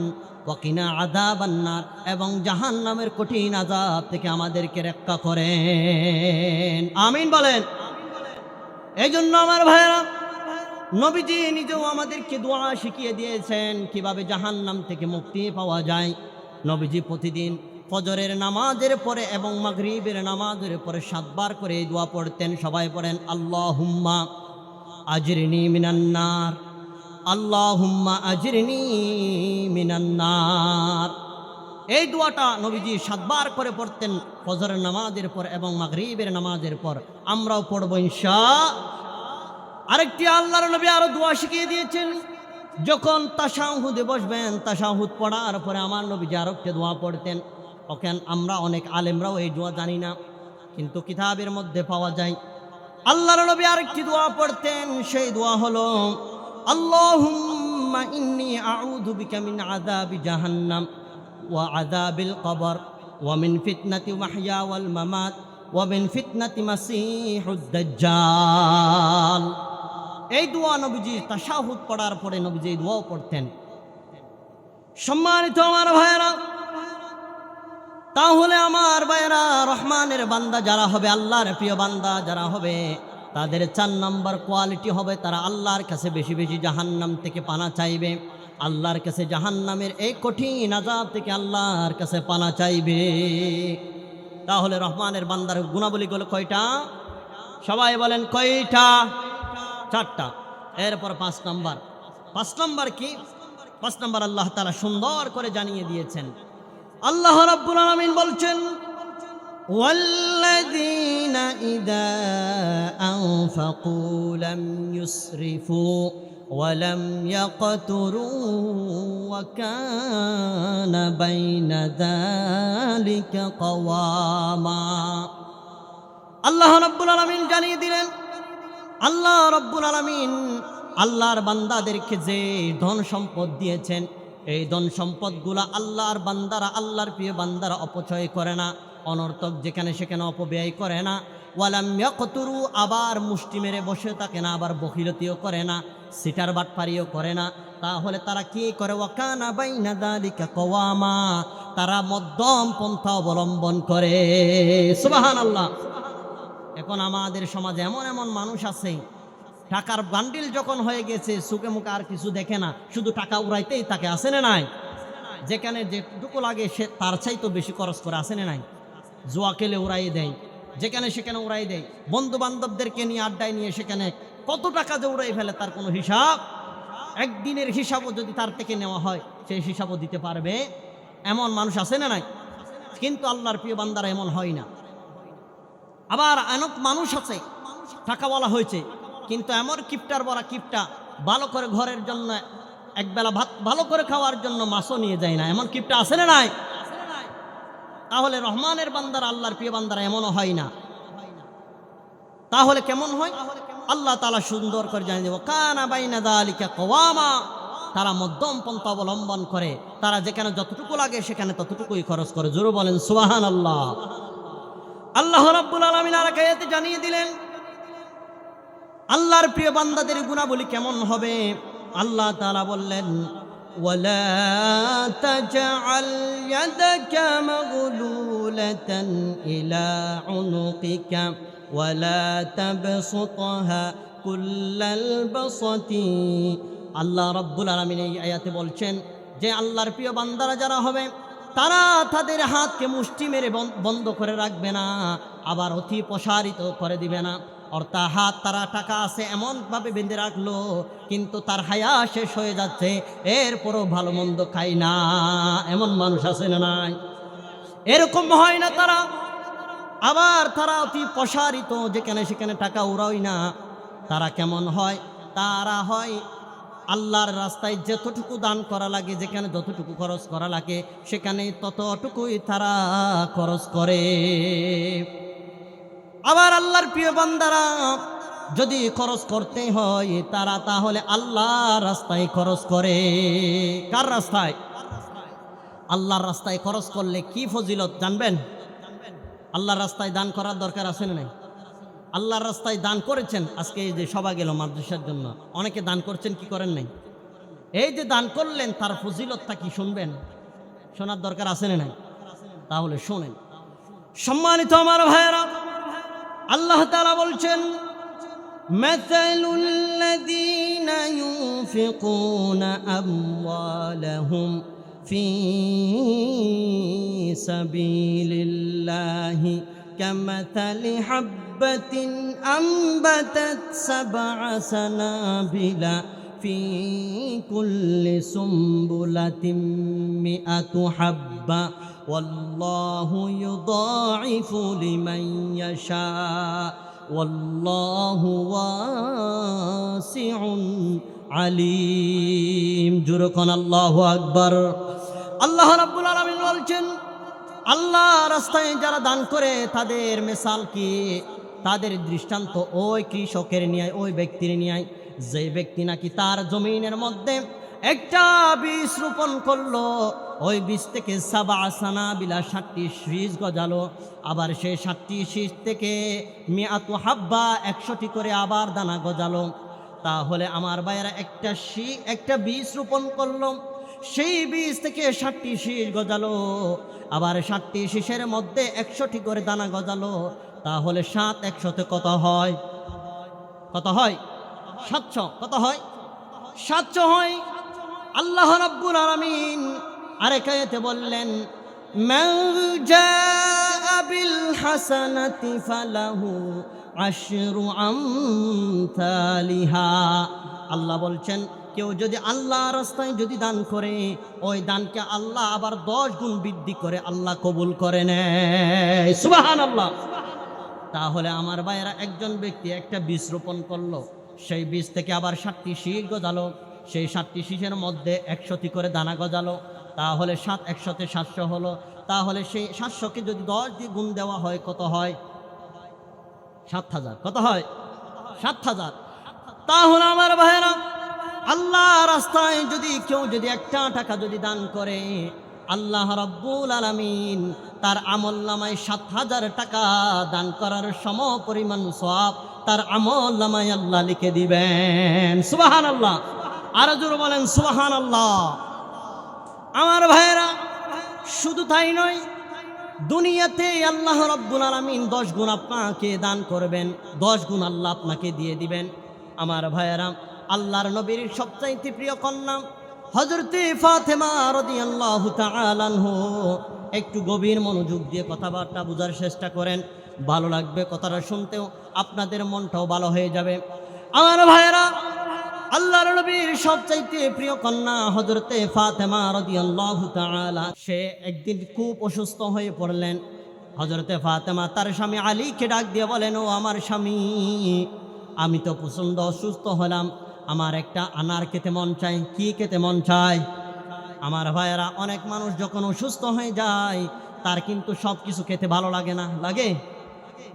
A: ওয়া কিনা আযাবান নার, এবং জাহান্নামের কঠিন আযাব থেকে আমাদেরকে রক্ষা করেন। আমিন বলেন। এই জন্য আমার ভাইরা, নবীজি নিজেও আমাদেরকে দোয়া শিখিয়ে দিয়েছেন কিভাবে জাহান্নাম থেকে মুক্তি পাওয়া যায়। নবীজি প্রতিদিন ফজরের নামাজের পরে এবং মাগরিবের নামাজের পরে 7 বার করে এই দোয়া পড়তেন। সবাই পড়েন, আল্লাহুম্মা আজরিনি মিনান নার, আল্লাহুম্মা আজরিনি মিনান নার। এই দোয়াটা নবীজি 7 বার করে পড়তেন ফজরের নামাজের পর এবং মাগরিবের নামাজের পর। আমরাও পড়ব ইনশাআল্লাহ। আরেকটি আল্লাহর নবী আরো দোয়া শিখিয়ে দিয়েছেন, যখন তাশাহুদে বসবেন, তাশাহুদ পড়ার পরে আমার নবীজি আরো একটা দোয়া পড়তেন। ওখান আমরা অনেক আলেমরাও এই দোয়া জানি না, কিন্তু কিতাবের মধ্যে পাওয়া যায়। আল্লাহর নবী আরেকটি দোয়া পড়তেন, সেই দোয়া হলো, আল্লাহুম্মা ইন্নী আউযু বিকা মিন আযাবি জাহান্নাম ওয়া আযাবিল কবর ওয়া মিন ফিতনাতি মাহইয়া ওয়াল মামাত ওয়া মিন ফিতনাতি মাসিহুদ দাজ্জাল। এই দোয়া নবীজি তাশাহুদ পড়ার পরে নবীজি এই দোয়াও পড়তেন। সম্মানিত আমার ভাইয়েরা, তাহলে আমার ভাইয়েরা, রহমানের বান্দা যারা হবে, আল্লাহর প্রিয় বান্দা যারা হবে, তাদের 4 নম্বর কোয়ালিটি হবে তারা আল্লাহর কাছে বেশি বেশি জাহান্নাম থেকে পানা চাইবে। আল্লাহর কাছে জাহান্নামের এই কঠিন আযাব থেকে আল্লাহর কাছে পানা চাইবে। তাহলে রহমানের বান্দার গুণাবলীগুলো কয়টা? সবাই বলেন কয়টা? 4টা। এরপর 5 নম্বর। 5 নম্বর কি? 5 নম্বর আল্লাহ তাআলা সুন্দর করে জানিয়ে দিয়েছেন। আল্লাহ রাব্বুল আলামিন বলছেন, ওয়াল্লাযীনা ইযা আনফাকু লাম ইউসরিফু ওয়া লাম ইয়াকতুরু ওয়া কানা বাইনা যালিকা কাওয়ামা। আল্লাহ রাব্বুল আলামিন জানিয়ে দিলেন, আল্লাহ রাব্বুল আলামিন আল্লাহর বান্দাদেরকে যে ধন সম্পদ দিয়েছেন, এই ধন সম্পদগুলা আল্লাহর বান্দারা, আল্লাহর প্রিয় বান্দারা অপচয় করে না, অনর্থক যেখানে সেখানে অপব্যয় করে না। ওয়ালাম ইয়াকতুরু, আবার মুষ্টি মেরে বসে থাকে না, আবার বখিলতিও করে না, সিটার বাটপারিও করে না। তাহলে তারা কি করে? ওয়াকানা বাইনা যালিকা কাওয়ামা, তারা মধ্যম পন্থা অবলম্বন করে। সুবহানাল্লাহ। এখন আমাদের সমাজে এমন এমন মানুষ আছে, টাকার বান্ডিল যখন হয়ে গেছে সুখে মুখে আর কিছু দেখে না, শুধু টাকা উড়াইতেই তাকে, আসে না নাই? যেখানে যেটুকু লাগে সে তার চাইতো বেশি খরচ করে, আসে না নাই? জুয়া খেলে উড়াই দেয়, যেখানে সেখানে উড়াই দেয়, বন্ধু বান্ধবদেরকে নিয়ে আড্ডায় নিয়ে সেখানে কত টাকা যে উড়াই ফেলে তার কোনো হিসাব, একদিনের হিসাবও যদি তার থেকে নেওয়া হয় সেই হিসাবও দিতে পারবে, এমন মানুষ আছে না নাই? কিন্তু আল্লাহর প্রিয় বান্দারা এমন হয় না। আবার অনেক মানুষ আছে টাকাওয়ালা হয়েছে, কিন্তু এমন কিপটার বড়া কিপটা, ভালো করে ঘরের জন্য একবেলা ভাত ভালো করে খাওয়ার জন্য মাছও নিয়ে যায় না, এমন কিপটা আছে না নাই? তাহলে রহমানের বান্দারা, আল্লাহর প্রিয় বান্দারা এমনও হয় না। তাহলে কেমন হয়? আল্লাহ তাআলা সুন্দর করে জানিয়ে দেব, কানা বাইনা যালিকা কাওয়ামা, তারা মধ্যম পন্থা অবলম্বন করে, তারা যেখানে যতটুকু লাগে সেখানে ততটুকুই খরচ করে। জোরে বলেন সুবহানাল্লাহ। আল্লাহ রাব্বুল আলামিন আর আয়াতে জানিয়ে দিলেন আল্লাহর প্রিয় বান্দাদের গুণাবলী কেমন হবে। আল্লাহ তাআলা বললেন, ওয়ালা তাজআল ইয়াদাকা মাগলুলাতান ইলা উনুকিকা ওয়ালা তাবসুতহা কুল্লাল বাসতি। আল্লাহ রাব্বুল আলামিন এই আয়াতে বলছেন যে আল্লাহর প্রিয় বান্দারা যারা হবে তারা তাদের হাতকে মুষ্টি মেরে বন্ধ করে রাখবে না, আবার অতি প্রসারিত করে দিবে না। অর্থাৎ হাত তারা টাকা আছে এমনভাবে বেঁধে রাখলো, কিন্তু তার হায়া শেষ হয়ে যাচ্ছে, এরপরও ভালো মন্দ খায় না, এমন মানুষ আছে না নাই? এরকম হয় না তারা। আবার তারা অতি প্রসারিত, যেখানে সেখানে টাকা উড়াই না। তারা কেমন হয়? তারা হয় আল্লাহর রাস্তায় যতটুকু দান করা লাগে, যেখানে যতটুকু খরচ করা লাগে সেখানে ততটুকুই তারা খরচ করে। আবার আল্লাহর প্রিয় বান্দারা যদি খরচ করতে হয় তারা তাহলে আল্লাহর রাস্তায় খরচ করে। কার রাস্তায়? আল্লাহর রাস্তায় খরচ করলে কি ফজিলত জানবেন? আল্লাহর রাস্তায় দান করার দরকার আছে না নাই? আল্লাহর রাস্তায় দান করেছেন, আজকে এই যে সভা গেল মাদ্রাসার জন্য, অনেকে দান করছেন, কি করেন নাই? এই যে দান করলেন তার ফজিলতটা কি শুনবেন? শোনার দরকার আছে না নাই? তাহলে শোনেন। সম্মানিত আমার ভাইয়েরা, আল্লাহ তাআলা বলছেন, মাসালুল লাযীনা ইউনফিকুনা আমওয়ালাহুম ফি সাবিলিল্লাহি কামাসালি হাব্বাতিন আম্বাতাত সাবআ সানাবিলা ফি কুল্লি সুম্বুলাতিন মিআতু হাব্বা ওয়াল্লাহু ইউদাঈফু লিমান ইয়াশা ওয়াল্লাহু ওয়াসিউন আলীম। জোরে কোন আল্লাহু আকবার। আল্লাহ রাব্বুল আলামিন বলছেন, আল্লাহ রাস্তায় যারা দান করে তাদের মিসাল কি? তাদের দৃষ্টান্ত ওই কৃষকের নিয়ে, ওই ব্যক্তির নিয়ে, যে ব্যক্তি নাকি তার জমিনের মধ্যে একটা বীজ রোপণ করলো, ওই বীজ থেকে সাবা সানাবিলা 60টি শীষ গজালো। আবার সেই 60টি শীষ থেকে মিয়াতু হাব্বা 100টি করে আবার দানা গজালো। তাহলে আমার ভাইয়েরা একটা বীজ রোপণ করলো, সেই বীজ থেকে 60টি শীষ গজালো। আবার 60টি শীষের মধ্যে 100টি করে দানা গজালো। তাহলে 7 100তে কত হয়? কত হয়? 700। কত হয়? 700 হয়। আল্লাহ রাব্বুল আলামিন আরেক আয়াতে বললেন, মান জাআ বিল হাসানাতি ফালাহু আশরু আমসালিহা। আল্লাহ বলছেন, কেউ যদি আল্লাহর রাস্তায় যদি দান করে, ওই দানকে আল্লাহ আবার 10 গুণ বৃদ্ধি করে আল্লাহ কবুল করে নেয়। সুবহানাল্লাহ। তাহলে আমার ভাইয়েরা, একজন ব্যক্তি একটা বীজ রোপণ করলো, সেই বীজ থেকে আবার 60টি শীষ গজালো, সেই 60টি শীষের মধ্যে 100টি করে দানা গজালো। তাহলে 7 100তে 700 হলো। তাহলে সেই 700কে যদি 10 দিয়ে গুণ দেওয়া হয় কত হয়? 7000। কত হয়? 7000। তাহলে আমার ভাইয়েরা, আল্লাহ রাস্তায় যদি কেউ যদি 1 টাকা যদি দান করে, আল্লাহ রাব্বুল আলামিন তার আমলনামায় 7000 টাকা দান করার সম পরিমাণ সওয়াব তার আমলনামায় আল্লাহ লিখে দিবেন। সুবহানাল্লাহ। আর জোরে বলেন সুবহানাল্লাহ। আমার ভাইয়েরা, শুধু তাই নয়, দুনিয়াতে আল্লাহ রাব্বুল আলামিন 10 গুণ আপনাকে দান করবেন, 10 গুণ আল্লাহ আপনাকে দিয়ে দিবেন। আমার ভাইয়েরা, আল্লাহর নবীর সবচাইতে প্রিয় কন্যা হযরতে ফাতেমা রাদিয়াল্লাহু তাআলা আনহু, একটু গভীর মনোযোগ দিয়ে কথাবার্তা বোঝার চেষ্টা করেন, ভালো লাগবে কথাটা শুনতেও, আপনাদের মনটাও ভালো হয়ে যাবে। আমার ভাইয়েরা, আল্লাহর নবীর সবচাইতে প্রিয় কন্যা হযরতে ফাতেমা রাদিয়াল্লাহু তাআলা, সে একদিন খুব অসুস্থ হয়ে পড়লেন। হযরতে ফাতেমা তার স্বামী আলীকে ডাক দিয়ে বলেন, ও আমার স্বামী, আমি তো প্রচণ্ড অসুস্থ হলাম, আমার একটা আনার খেতে মন চায়। কি খেতে মন চায়? আমার ভাইয়েরা, অনেক মানুষ যখন অসুস্থ হয়ে যায় তার কিন্তু সব কিছু খেতে ভালো লাগে না, লাগে?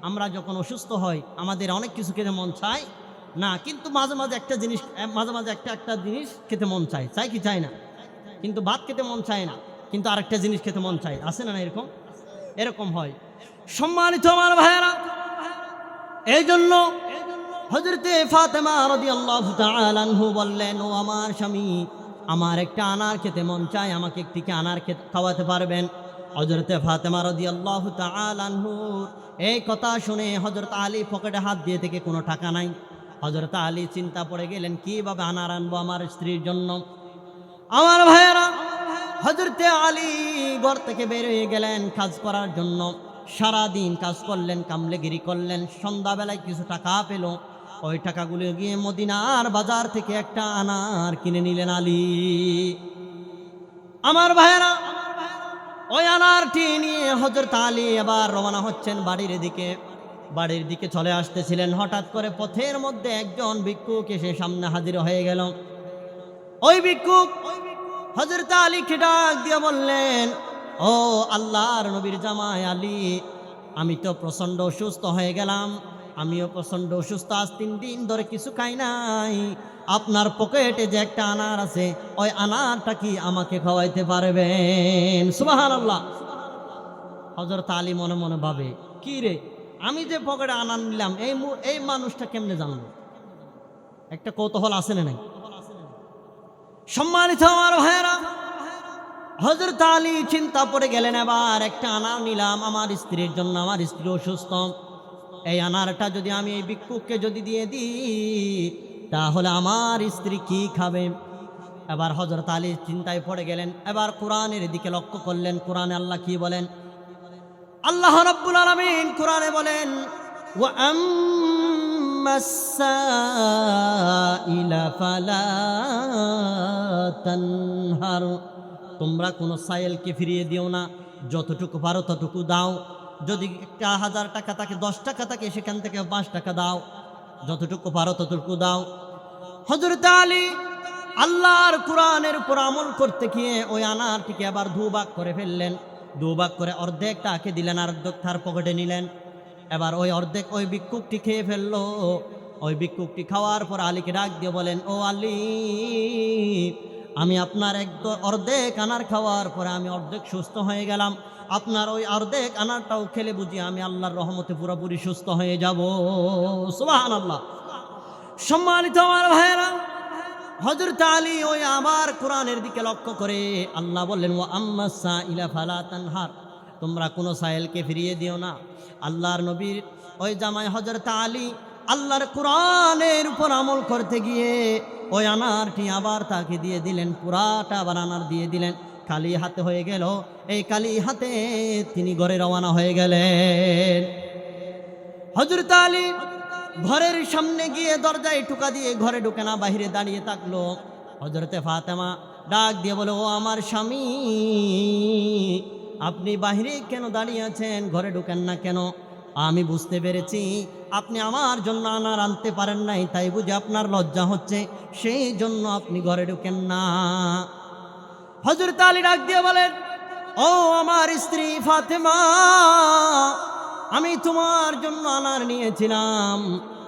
A: আমরা যখন অসুস্থ হই আমাদের অনেক কিছু খেতে মন চায় না, কিন্তু মাঝে মাঝে একটা জিনিস খেতে মন চায়, চাই কি চায় না? কিন্তু ভাত খেতে মন চায় না, কিন্তু আরেকটা জিনিস খেতে মন চায়, আছে না? এরকম হয়। সম্মানিত আমার ভাইয়েরা, এই জন্য হযরতে ফাতেমা রাদিয়াল্লাহু তাআলা আনহু বললেন, ও আমার স্বামী, আমার একটা আনার খেতে মন চায়, আমাকে একটি আনার খাওয়াতে পারবেন? হযরতে ফাতেমা রাদিয়াল্লাহু তাআলা আনহু এই কথা শুনে হযরত আলী পকেটে হাত দিয়ে থেকে কোনো টাকা নাই। হযরত আলী চিন্তা পড়ে গেলেন, কিভাবে আনার আনবো আমার স্ত্রীর জন্য। আমার ভাইয়েরা, হযরতে আলী ঘর থেকে বের হয়ে গেলেন কাজ করার জন্য। সারাদিন কাজ করলেন, কামলেগিরি করলেন, সন্ধ্যাবেলায় কিছু টাকা পেল। ওই টাকাগুলো গিয়ে মদিনার বাজার থেকে একটা আনার কিনে নিলেন আলী। আমার ভাইয়েরা, ওই আনারটি নিয়ে হযরত আলী এবার রওনা হচ্ছেন বাড়ির দিকে চলে আসতেছিলেন। হঠাৎ করে পথের মধ্যে একজন ভিক্ষুক এসে সামনে হাজির হয়ে গেল। ওই ভিক্ষুক হযরত আলীকে ডাক দিয়ে বললেন, ও আল্লাহর নবীর জামাই আলী, আমি তো প্রচণ্ড অসুস্থ হয়ে গেলাম, আমিও প্রচণ্ড অসুস্থ, আজ 3 দিন ধরে কিছু খাই নাই। আপনার পকেটে যে একটা আনার আছে, ওই আনারটা কি আমাকে খাওয়াইতে পারবেন? সুবহানাল্লাহ। হযরত আলী মনে মনে ভাবে, কি রে, আমি যে পকেটে আনার নিলাম, এই মানুষটা কেমনে জানলো? একটা কৌতূহল আছে না নাই? সম্মানিত আমার ভাইয়েরা, হযরত আলী চিন্তা পড়ে গেলেন, এবার একটা আনার নিলাম আমার স্ত্রীর জন্য, আমার স্ত্রী অসুস্থ, এই আনারটা যদি আমি এই ভিক্ষুককে যদি দিয়ে দিই তাহলে আমার স্ত্রী কি খাবে? এবার হযরত আলী চিন্তায় পড়ে গেলেন। এবার কোরআনের দিকে লক্ষ্য করলেন, কোরআনে আল্লাহ কি বলেন? আল্লাহ রাব্বুল আলামিন কোরআনে বলেন, ওয়া আম্মাস সাইলা ফালা তানহার, তোমরা কোনো সাইলকে ফিরিয়ে দিও না, যতটুকু পারো ততটুকু দাও। যদি 1000 টাকা থাকে, 10 টাকা থাকে, সেখান থেকে 5 টাকা দাও, যতটুকু পারো ততটুকু দাও। হযরত আলী আল্লাহর কোরআনের উপর আমল করতে গিয়ে ওই আনারটিকে আবার 2 ভাগ করে ফেললেন। 2 ভাগ করে অর্ধেক তাকে দিলেন, আর অর্ধেক তার পকেটে নিলেন। এবার ওই অর্ধেক ওই ভিক্ষুকটি খেয়ে ফেললো। ওই ভিক্ষুকটি খাওয়ার পর আলীকে ডাক দিয়ে বলেন, ও আলী, আমি আপনার অর্ধেক আনার খাওয়ার পরে আমি অর্ধেক সুস্থ হয়ে গেলাম, আপনার ওই অর্ধেক আনারটাও খেলে বুঝি আমি আল্লাহর রহমতে পুরোপুরি সুস্থ হয়ে যাব। সুবহানাল্লাহ। সম্মানিত আমার ভাইয়েরা, হযরত আলী ওই আবার কোরআনের দিকে লক্ষ্য করে আল্লাহ বললেন, ওয়া আম্মাস সাইলা ফালা তানহার, তোমরা কোনো সাইলকে ফিরিয়ে দিও না। আল্লাহর নবীর ওই জামাই হযরত আলী আল্লাহর কোরআনের উপর আমল করতে গিয়ে ওই আনারটি আবার তাকে দিয়ে দিলেন, পুরাটা আবার আনার দিয়ে দিলেন, খালি হাতে হয়ে গেল। এই খালি হাতে তিনি ঘরে রওনা হয়ে গেলেন। হযরত আলী ঘরের সামনে গিয়ে দরজায় টোকা দিয়ে ঘরে ঢুকে না, বাহিরে দাঁড়িয়ে থাকলো। হযরতে ফাতেমা ডাক দিয়ে বলে, ও আমার স্বামী, আপনি বাহিরে কেন দাঁড়িয়ে আছেন, ঘরে ঢুকেন না কেন? আমি বুঝতে পেরেছি আপনি আমার জন্য আনার আনতে পারেন নাই, তাই বুঝে আপনার লজ্জা হচ্ছে, সেই জন্য আপনি ঘরে ঢুকেন না। হযরত আলী ডাক দিয়ে বলেন, ও আমার স্ত্রী ফাতেমা, আমি তোমার জন্য আনার নিয়েছিলাম,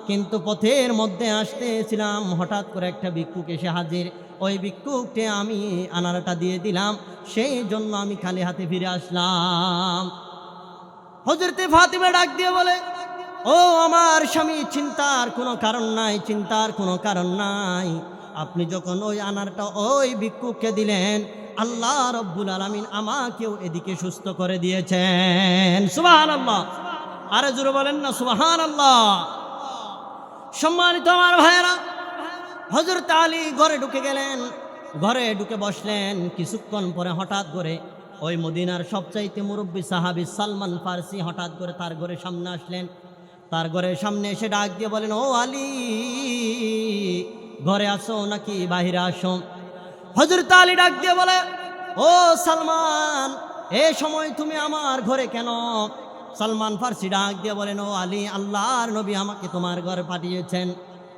A: কিন্তু পথের মধ্যে আসতেছিলাম, হঠাৎ করে একটা ভিক্ষুক এসে হাজির। ওই ভিক্ষুককে আমি আনারটা দিয়ে দিলাম, সেই জন্য আমি খালি হাতে ফিরে আসলাম। হযরতে ফাতেমা ডাক দিয়ে বলে, ও আমার স্বামী, চিন্তার কোনো কারণ নাই, চিন্তার কোনো কারণ নাই। আপনি যখন ওই আনারটা ওই ভিক্ষুককে দিলেন, আল্লাহ রব্বুল আলামিন আমাকেও এদিকে সুস্থ করে দিয়েছেন। সুবহানাল্লাহ। আরে জোরে বলেন না সুবহানাল্লাহ। সম্মানিত আমার ভাইয়েরা, হযরত আলী ঘরে ঢুকে গেলেন, ঘরে ঢুকে বসলেন। কিছুক্ষণ পরে হঠাৎ করে ওই মদিনার সবচাইতে মুরব্বী সাহাবী সালমান ফারসি হঠাৎ করে তার ঘরের সামনে আসলেন। তার ঘরের সামনে এসে ডাক দিয়ে বলেন, ও আলী, ঘরে আসো নাকি বাহিরে আসো? হযরত আলী ডাক দিয়ে বলে, ও সালমান, এই সময় তুমি আমার ঘরে কেন? সালমান ফারসি ডাক দিয়ে বলেন, ও আলী, আল্লাহর নবী আমাকে তোমার ঘরে পাঠিয়েছেন।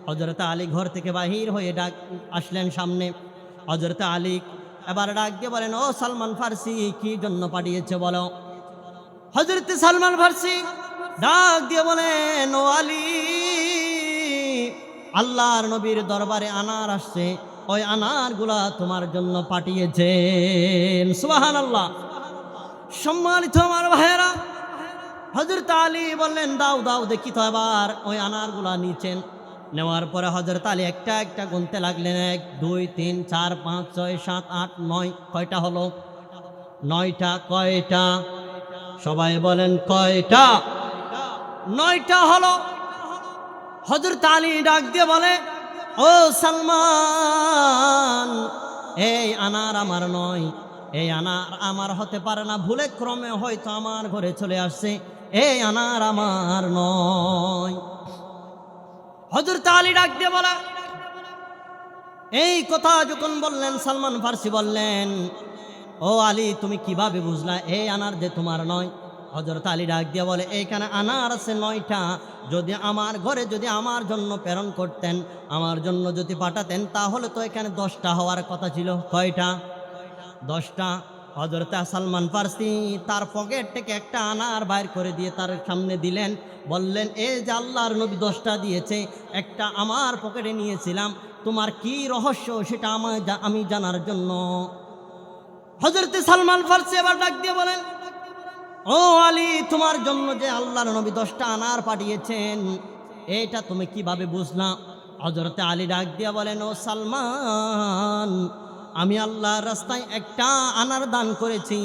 A: হযরত আলী ঘর থেকে বাহির হয়ে ডাক আসলেন সামনে। হযরত আলী এবার ডাক দিয়ে বলেন, ও সালমান ফারসি, কি জন্য পাঠিয়েছে বলো? হযরত সালমান ফারসি ডাক দিয়ে বলেন, ও আলী, আল্লাহর নবীর দরবারে আনার আসছে, ওই আনারগুলা তোমার জন্য পাঠিয়েছেন। সুবহানাল্লাহ। সম্মানিত আমার ভাইয়েরা, হযরত আলী বললেন, দাও দাও দেখি তো। এবার ওই আনারগুলা নিচেন। নেওয়ার পরে হযরত আলী একটা একটা গুনতে লাগলেন, 1 2 3 4 5 6 7 8 9। কয়টা হলো? 9টা। কয়টা? সবাই বলেন কয়টা? 9টা হলো। হযরত আলী ডাক দিয়ে বলে, ও সালমান, এই আনার আমার নয়, এই আনার আমার হতে পারে না, ভুলে ক্রমে হয়তো আমার ঘরে চলে আসছে, এই আনার আমার নয়। হযরত আলী ডাক দিয়ে বলা, এই কথা যখন বললেন, সালমান ফারসি বললেন, ও আলী, তুমি কিভাবে বুঝলা এই আনার যে তোমার নয়? হযরত আলী ডাক দিয়ে বলে, এইখানে আনার আছে 9টা। যদি আমার ঘরে যদি আমার জন্য প্রেরণ করতেন, আমার জন্য যদি পাঠাতেন, তাহলে তো এখানে 10টা হওয়ার কথা ছিল। কয়টা? 10টা। হযরত সালমান ফারসি তার পকেট থেকে একটা আনার বাইর করে দিয়ে তার সামনে দিলেন, বললেন, এই যে আল্লাহর নবী 10টা দিয়েছে, একটা আমার পকেটে নিয়েছিলাম, তোমার কি রহস্য সেটা আমি জানার জন্য। হযরত সালমান ফারসি এবার ডাক দিয়ে বলেন, ও আলী, তোমার জন্য যে আল্লাহর নবী 10টা আনার পাঠিয়েছেন, এটা তুমি কিভাবে বুঝলা? হযরত আলী ডাক দিয়ে বলেন, ও সালমান, আমি আল্লাহর রাস্তায় একটা আনার দান করেছি,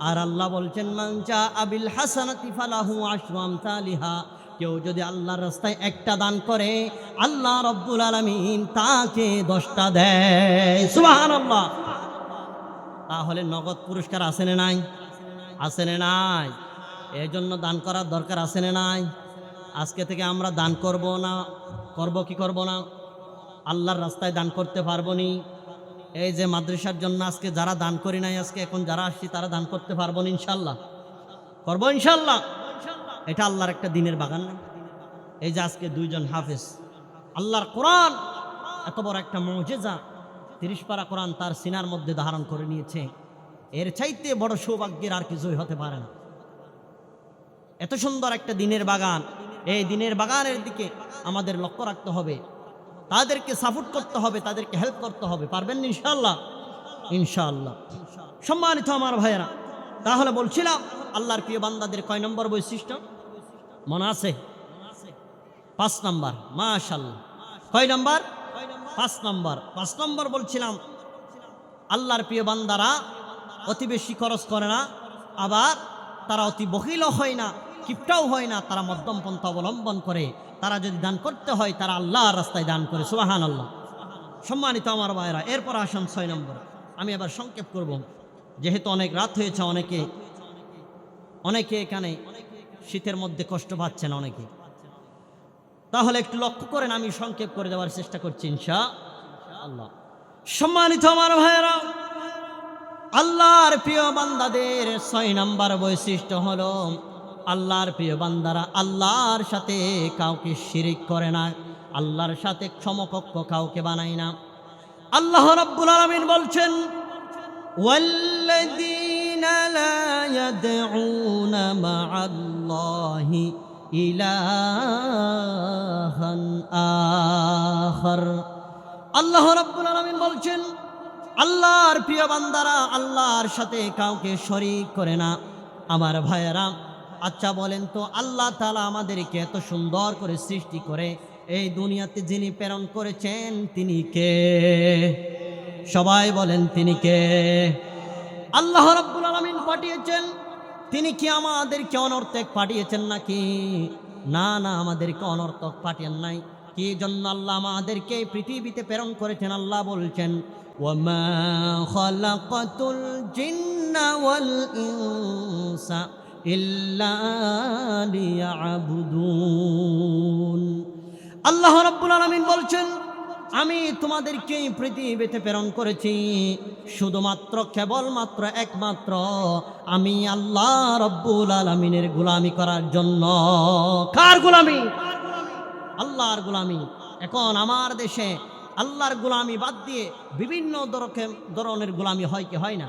A: আর আল্লাহ বলছেন, মান জা আবিল হাসানাতি ফালাহু আশরু আমসালিহা। কেউ যদি আল্লাহর রাস্তায় একটা দান করে, আল্লাহ রব্বুল আলামিন তাকে 10টা দেয়। সুবহানাল্লাহ। তাহলে নগদ পুরস্কার আছে না নাই? আছে না নাই? এই জন্য দান করার দরকার আছে না নাই? আজকে থেকে আমরা দান করব না? করব কি করব না? আল্লাহর রাস্তায় দান করতে পারবো নি? এই যে মাদ্রাসার জন্য আজকে যারা দান করি নাই, আজকে এখন যারা আসছি তারা দান করতে পারবো না ইনশাল্লাহ? করবো ইনশাল্লাহ। এটা আল্লাহর একটা দিনের বাগান না? এই যে আজকে 2 জন হাফেজ, আল্লাহর কোরআন এত বড় একটা মুজিজা, 30 পারা কোরআন তার সিনার মধ্যে ধারণ করে নিয়েছে, এর চাইতে বড় সৌভাগ্যের আর কিছুই হতে পারে না। এত সুন্দর একটা দিনের বাগান, এই দিনের বাগানের দিকে আমাদের লক্ষ্য রাখতে হবে, তাদেরকে সাপোর্ট করতে হবে, তাদেরকে হেল্প করতে হবে। পারবেন ইনশাআল্লাহ? ইনশাআল্লাহ। সম্মানিত আমার ভাইয়েরা, তাহলে বলছিলাম আল্লাহর প্রিয় বান্দাদের কয় নম্বর বৈশিষ্ট্য মনে আছে? 5 নম্বর। মাশাআল্লাহ। কয় নম্বর? 5 নম্বর। 5 নম্বর বলছিলাম আল্লাহর প্রিয় বান্দারা অতি বেশি খরচ করে না, আবার তারা অতি বখিলও হয় না, কিপটাও হয় না, তারা মধ্যম পন্থা অবলম্বন করে। তারা যদি দান করতে হয় তারা আল্লাহর রাস্তায় দান করে। সুবহানাল্লাহ। সম্মানিত আমার ভাইরা, এরপর আসেন 6 নম্বর। আমি এবার সংক্ষেপ করব, যেহেতু অনেক রাত হয়েছে, অনেকে এখানে শীতের মধ্যে কষ্ট পাচ্ছেন অনেকে, তাহলে একটু লক্ষ্য করেন, আমি সংক্ষেপ করে দেওয়ার চেষ্টা করছি ইনশাআল্লাহ। সম্মানিত আমার ভাইরা, আল্লাহর প্রিয় বান্দাদের 6 নম্বর বৈশিষ্ট্য হলো আল্লাহর প্রিয় বান্দারা আল্লাহর সাথে কাউকে শিরিক করে না, আল্লাহর সাথে সমকক্ষ কাউকে বানায় না। আল্লাহ রাব্বুল আলামিন বলছেন, ওয়াল্লাযীনা লা ইয়াদউনা মা'আল্লাহি ইলাহান আখার। আল্লাহ রাব্বুল আলামিন বলছেন, আল্লাহর প্রিয় বান্দারা আল্লাহর সাথে কাউকে শরীক করে না। আমার ভাইয়েরা, আচ্ছা বলেন তো, আল্লাহ তাআলা আমাদেরকে এত সুন্দর করে সৃষ্টি করে এই দুনিয়াতে যিনি প্রেরণ করেছেন তিনি কে? সবাই বলেন তিনি কে? আল্লাহ রাব্বুল আলামিন পাঠিয়েছেন। তিনি কি আমাদেরকে অনর্থক পাঠিয়েছেন নাকি? না না, আমাদেরকে অনর্থক পাঠিয়েন নাই। কি জন্য আল্লাহ আমাদেরকে এই পৃথিবীতে প্রেরণ করেছেন? আল্লাহ বলছেন, ওয়ামা খালাকাতুল জিন্না ওয়াল ইনসা ইল্লা লিয়াবুদুন। আল্লাহ রাব্বুল আলামিন বলছেন, আমি তোমাদেরকে পৃথিবীতে প্রেরণ করেছি শুধুমাত্র, কেবলমাত্র, একমাত্র আমি আল্লাহ রাব্বুল আলামিনের গোলামি করার জন্য। কার গোলামি? আল্লাহর গোলামি। এখন আমার দেশে আল্লাহর গোলামি বাদ দিয়ে বিভিন্ন ধরনের গোলামি হয় কি হয় না?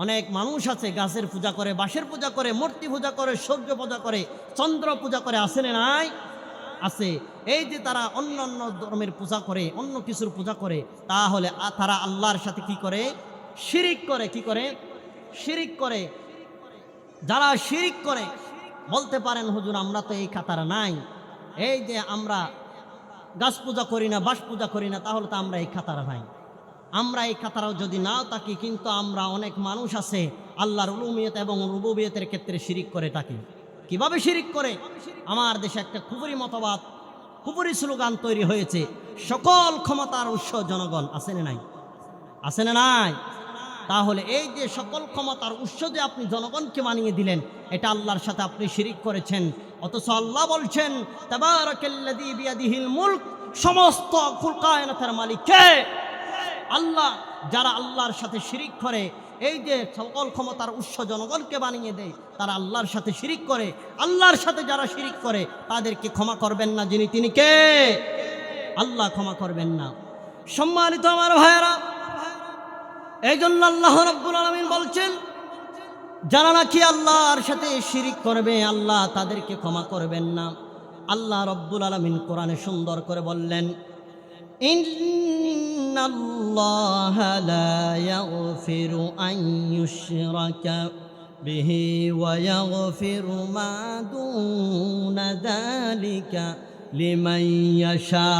A: অনেক মানুষ আছে গাছের পূজা করে, বাঁশের পূজা করে, মূর্তি পূজা করে, সূর্য পূজা করে, চন্দ্র পূজা করে, আছে না নাই? আছে। এই যে তারা অন্য অন্য ধর্মের পূজা করে, অন্য কিছুর পূজা করে, তাহলে তারা আল্লাহর সাথে কি করে? শিরিক করে। কি করে? শিরিক করে। যারা শিরিক করে বলতে পারেন, হুজুর আমরা তো এই কাতারে নাই, এই যে আমরা গাছ পূজা করি না, বাঁশ পূজা করি না, তাহলে তো আমরা এই কাতারে নাই। আমরা এই কাতারাও যদি নাও থাকি, কিন্তু আমরা অনেক মানুষ আছে আল্লাহর উলুহিয়ত এবং রুবুবিয়তের ক্ষেত্রে শিরিক করে থাকি। কিভাবে শিরিক করে? আমার দেশে একটা কুফরি মতবাদ, কুফরি স্লোগান তৈরি হয়েছে, সকল ক্ষমতার উৎস জনগণ। আছে না নাই? আছে না নাই? তাহলে এই যে সকল ক্ষমতার উৎস যে আপনি জনগণকে বানিয়ে দিলেন, এটা আল্লাহর সাথে আপনি শিরিক করেছেন। অথচ আল্লাহ বলছেন, তাবারাকাল্লাযী বিয়াদিহিল মুলক, সমস্ত কুল কায়নাতের মালিক কে? আল্লাহ। যারা আল্লাহর সাথে শিরিক করে, এই যে সকল ক্ষমতার উৎস জনগণকে বানিয়ে দেয়, তারা আল্লাহর সাথে শিরিক করে। আল্লাহর সাথে যারা শিরিক করে তাদেরকে ক্ষমা করবেন না যিনি, তিনি কে? আল্লাহ ক্ষমা করবেন না। সম্মানিত আমার ভাইয়েরা, এই জন্য আল্লাহ রাব্বুল আলামিন বলছেন, যারা নাকি আল্লাহর সাথে শিরিক করবে আল্লাহ তাদেরকে ক্ষমা করবেন না। আল্লাহ রাব্বুল আলামিন কোরআনে সুন্দর করে বললেন, ইন্নাল্লাহা লা ইয়াগফিরু আন ইউশরাকা বিহি ওয়া ইয়াগফিরু মা দুনা যালিকা লিমান ইয়াশা।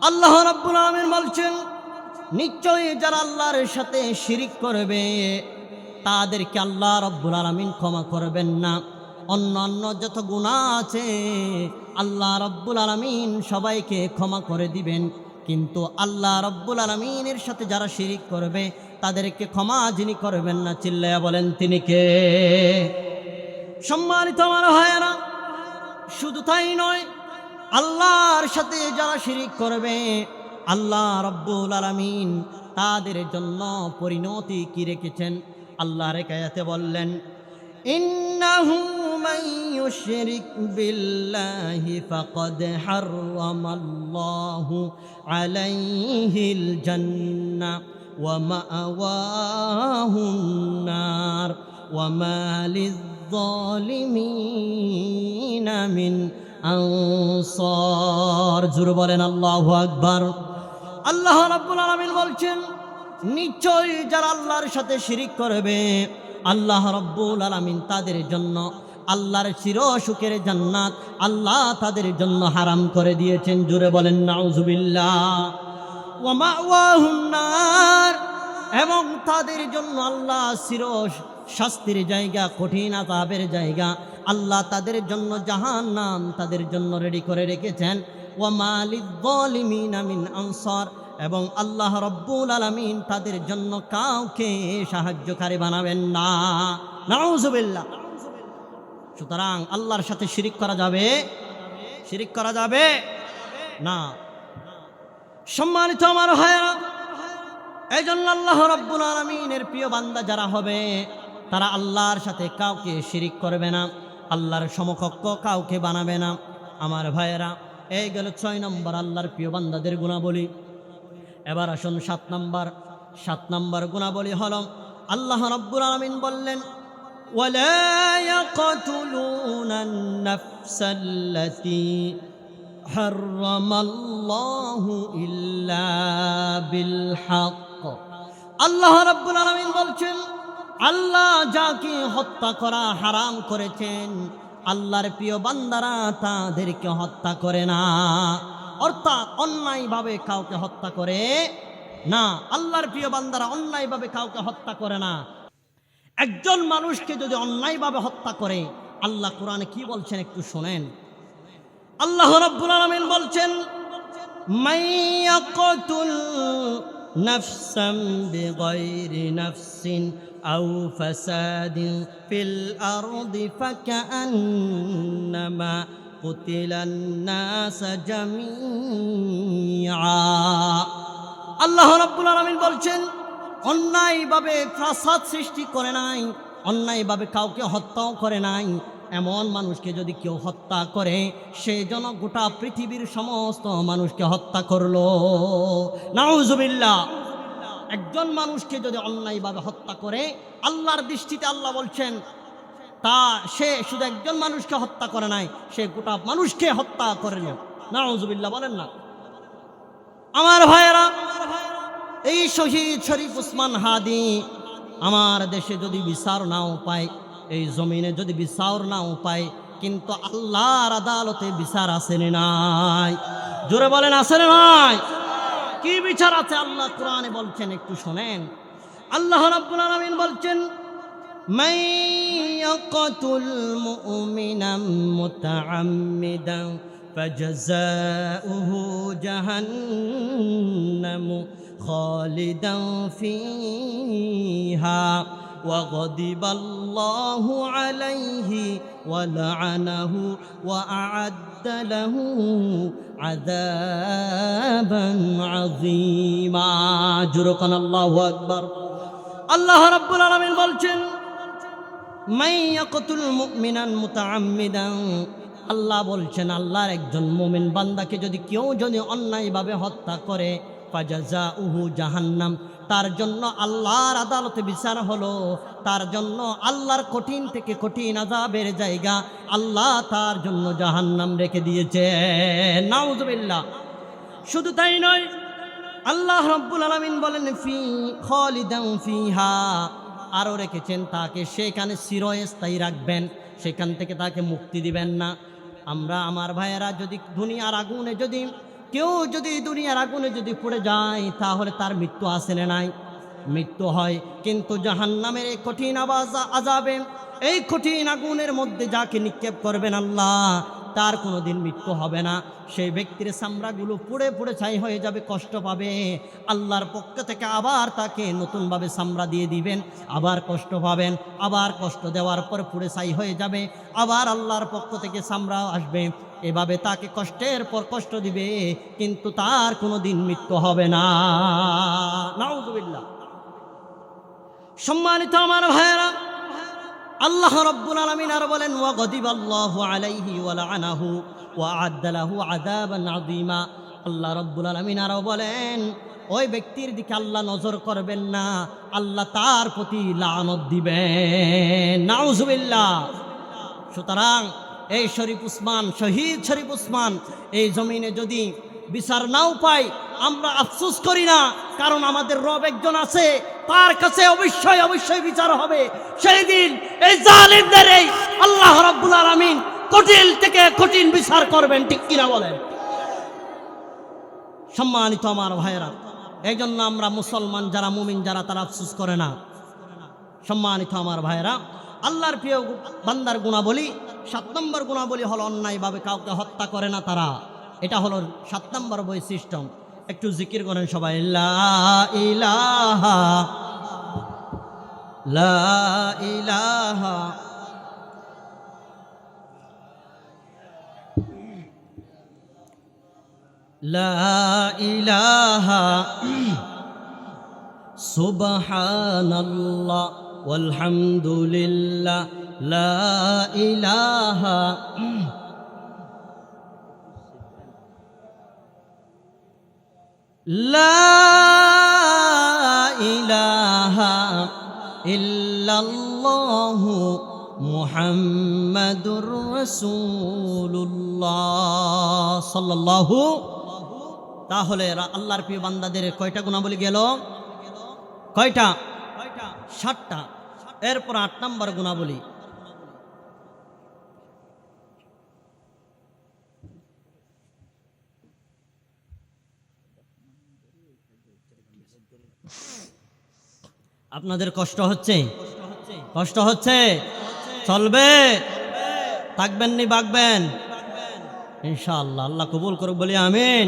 A: আল্লাহ রাব্বুল আলামিন বলছেন, নিশ্চয়ই যারা আল্লাহর সাথে শিরিক করবে তাদেরকে আল্লাহ রাব্বুল আলামিন ক্ষমা করবেন না। অন্যান্য যত গুনাহ আছে আল্লাহ রাব্বুল আলামিন সবাইকে ক্ষমা করে দিবেন, কিন্তু আল্লাহ রাব্বুল আলামিনের সাথে যারা শিরিক করবে তাদেরকে ক্ষমা যিনি করবেন না, চিল্লায়া বলেন তিনি কে? সম্মানিত আমার ভাইয়েরা, শুধু তাই নয়, আল্লাহর সাথে যারা শিরিক করবে আল্লাহ রাব্বুল আলামিন তাদের জন্য পরিণতি কি রেখেছেন? আল্লাহর আয়াতে বললেন, ইন্নাহু মান ইউশরিক বিল্লাহি ফাকাদ হারামাল্লাহু আলাইহিল জান্নাহ ওয়া মাআওয়াহুন নার ওয়া মা লিয-যালিমিনা মিন আনসার। জোরে বলেন আল্লাহু আকবার। আল্লাহ রাব্বুল আলামিন বলছেন, নিশ্চয় যারা আল্লাহর সাথে শিরিক করবে আল্লাহ রাব্বুল আলামিন তাদের জন্য আল্লাহর চির সুখের জান্নাত আল্লাহ তাদের জন্য হারাম করে দিয়েছেন। জুড়ে বলেন নাউজুবিল্লাহ। ওয়া মাওয়াহুন নার, এবং তাদের জন্য আল্লাহ চির শাস্তির জায়গা, কঠিন আযাবের জায়গা আল্লাহ তাদের জন্য জাহান্নাম তাদের জন্য রেডি করে রেখেছেন। ওয়া মা লিয-যালিমিনা মিন আনসার, এবং আল্লাহ রাব্বুল আলামিন তাদের জন্য কাউকে সাহায্যকারী বানাবেন না। নাউজুবিল্লাহ। সুতরাং আল্লাহর সাথে শিরিক করা যাবে? শিরিক করা যাবে না। সম্মানিত আমার ভাইরা, এই জন্য আল্লাহ রাব্বুল আলামিনের প্রিয় বান্দা যারা হবে তারা আল্লাহর সাথে কাউকে শিরিক করবে না, আল্লাহর সমকক্ষ কাউকে বানাবে না। আমার ভাইয়েরা, এই গেল 6 নম্বর আল্লাহর প্রিয় বান্দাদের গুণাবলী। এবার আসুন 7 নম্বর গুণাবলী হলো আল্লাহ রাব্বুল আলামিন বললেন ওয়ালা ইয়াকতুলুনান নাফসাল্লাতী হারামাল্লাহু ইল্লা বিল হক। আল্লাহ রাব্বুল আলামিন বলছেন আল্লাহ যাকে হত্যা করা হারাম করেছেন আল্লাহর প্রিয় বান্দারা তাদেরকে হত্যা করে না, অর্থাৎ অন্যায়ভাবে কাউকে হত্যা করে না। আল্লাহর প্রিয় বান্দারা অন্যায়ভাবে কাউকে হত্যা করে না। একজন মানুষকে যদি অন্যায়ভাবে হত্যা করে আল্লাহ কোরআনে কি বলছেন একটু শোনেন। আল্লাহ রাব্বুল আলামিন বলছেন মাইয়াকতুল নাফসাম বিগাইরি নাফসিন আও ফাসাদিন ফিল আরদি ফাকান্নামা কুতিলান নাস জামিআ। আল্লাহ রাব্বুল আলামিন বলছেন অন্যায়ভাবে ফাসাদ সৃষ্টি করে নাই, অন্যায়ভাবে কাউকে হত্যাও করে নাই, এমন মানুষকে যদি কেউ হত্যা করে সে যেন গোটা পৃথিবীর সমস্ত মানুষকে হত্যা করলো। নাউজুবিল্লাহ। একজন মানুষকে যদি অন্যায়ভাবে হত্যা করে আল্লাহর দৃষ্টিতে আল্লাহ বলছেন তা সে শুধু একজন মানুষকে হত্যা করে নাই, সে গোটা মানুষকে হত্যা করে না। নাউজুবিল্লাহ বলেন না। আমার ভাইয়েরা, এই শহীদ শরীফ উসমান হাদি আমার দেশে যদি বিচার নাও পায়, এই জমিনে যদি বিচার নাও পায়, কিন্তু আল্লাহর আদালতে বিচার আছে না নাই? জোরে বলেন আছে না নাই? কি বিচার আছে আল্লাহ কোরআনে বলছেন একটু শোনেন। আল্লাহ রাব্বুল আলামিন বলছেন মান ইয়াকতুল মুমিনান মুতাআম্মিদান ফাজাযাউহু জাহান্নামু খালিদান ফিহা وغضب الله عليه ولعنه وأعد له عذابا عظيما। جرقنا الله أكبر। الله رب العالمين বলছেন মান ইয়াকতুল মুমিনান মুতাআম্মিদান। আল্লাহ বলছেন আল্লাহর একজন মুমিন বান্দাকে যদি অন্যায়ভাবে হত্যা করে ফাজাযাউহু জাহান্নাম, তার জন্য আল্লাহর আদালতে বিচার হলো, তার জন্য আল্লাহর কঠিন থেকে কঠিন আযাবের জায়গা আল্লাহ তার জন্য জাহান্নাম রেখে দিয়েছে। নাউজুবিল্লাহ। শুধু তাই নয়, আল্লাহ রাব্বুল আলামিন বলেন ফি খালিদান ফিহা, আরও রেখেছেন তাকে সেখানে চিরস্থায়ী রাখবেন, সেখান থেকে তাকে মুক্তি দিবেন না। আমরা আমার ভাইয়েরা যদি দুনিয়ার আগুনে কেউ দুনিয়ার আগুনে পড়ে যায় তাহলে তার মৃত্যু আসে না নাই? মৃত্যু হয়, কিন্তু জাহান্নামের এই কঠিন আযাবে, এই কঠিন আগুনের মধ্যে যাকে নিক্ষেপ করবেন আল্লাহ, তার কোনোদিন মৃত্যু হবে না। সেই ব্যক্তির চামড়াগুলো পুড়ে পুড়ে ছাই হয়ে যাবে, কষ্ট পাবে। আল্লাহর পক্ষ থেকে আবার তাকে নতুনভাবে চামড়া দিয়ে দিবেন, আবার কষ্ট পাবেন, আবার কষ্ট দেওয়ার পর পুড়ে ছাই হয়ে যাবে, আবার আল্লাহর পক্ষ থেকে চামড়া আসবে, এভাবে তাকে কষ্টের পর কষ্ট দিবে, কিন্তু তার কোনোদিন মৃত্যু হবে না। নাউজুবিল্লাহ। সম্মানিত আমার ভাইয়েরা, আল্লাহ রাব্বুল আলামিন আর বলেন ওয়া গাদিবাল্লাহু আলাইহি ওয়া লাআনাহু ওয়া আ'আদ্দা লাহু আযাবান আযীমা। আল্লাহ রাব্বুল আলামিন আর বলেন ওই ব্যক্তির দিকে আল্লাহ নজর করবেন না, আল্লাহ তার প্রতি লানত দিবেন। নাউজুবিল্লাহ। সুতরাং এই শহীদ শরীফ উসমান এই জমিনে যদি বিচার নাও পাই, আমরা আফসোস করি না, কারণ আমাদের রব একজন আছে, তার কাছে অবশ্যই অবশ্যই বিচার হবে। সেই দিন এই জালিমদের এই আল্লাহ রাব্বুল আলামিন কঠিন থেকে কঠিন বিচার করবেন, ঠিক কিনা বলেন? সম্মানিত আমার ভাইয়েরা, এই জন্য আমরা মুসলমান যারা, মুমিন যারা, তারা আফসোস করে না। সম্মানিত আমার ভাইয়েরা, আল্লাহর প্রিয় বান্দার গুণাবলী, 7 নম্বর গুণাবলী হলো অন্যায়ভাবে কাউকে হত্যা করে না তারা। এটা হলো 7 নম্বর বৈশিষ্ট্য। একটু জিকির করেন সবাই, লা ইলাহা লা ইলাহা লা ইলাহা সুবহানাল্লাহ ওয়ালহামদুলিল্লাহ লা ইলাহা লা ইলাহা ইল্লাল্লাহু মুহাম্মাদুর রাসূলুল্লাহ সাল্লাল্লাহু। তাহলে আল্লাহর প্রিয় বান্দাদের কয়টা গুণাবলী গেল? কয়টা? 7টা। এরপর 8 নম্বর গুণাবলী, আপনাদের কষ্ট হচ্ছে? কষ্ট হচ্ছে? চলবে? থাকবেন নি বাগবেন ইনশাআল্লাহ। আল্লাহ কবুল করুক, বলি আমিন।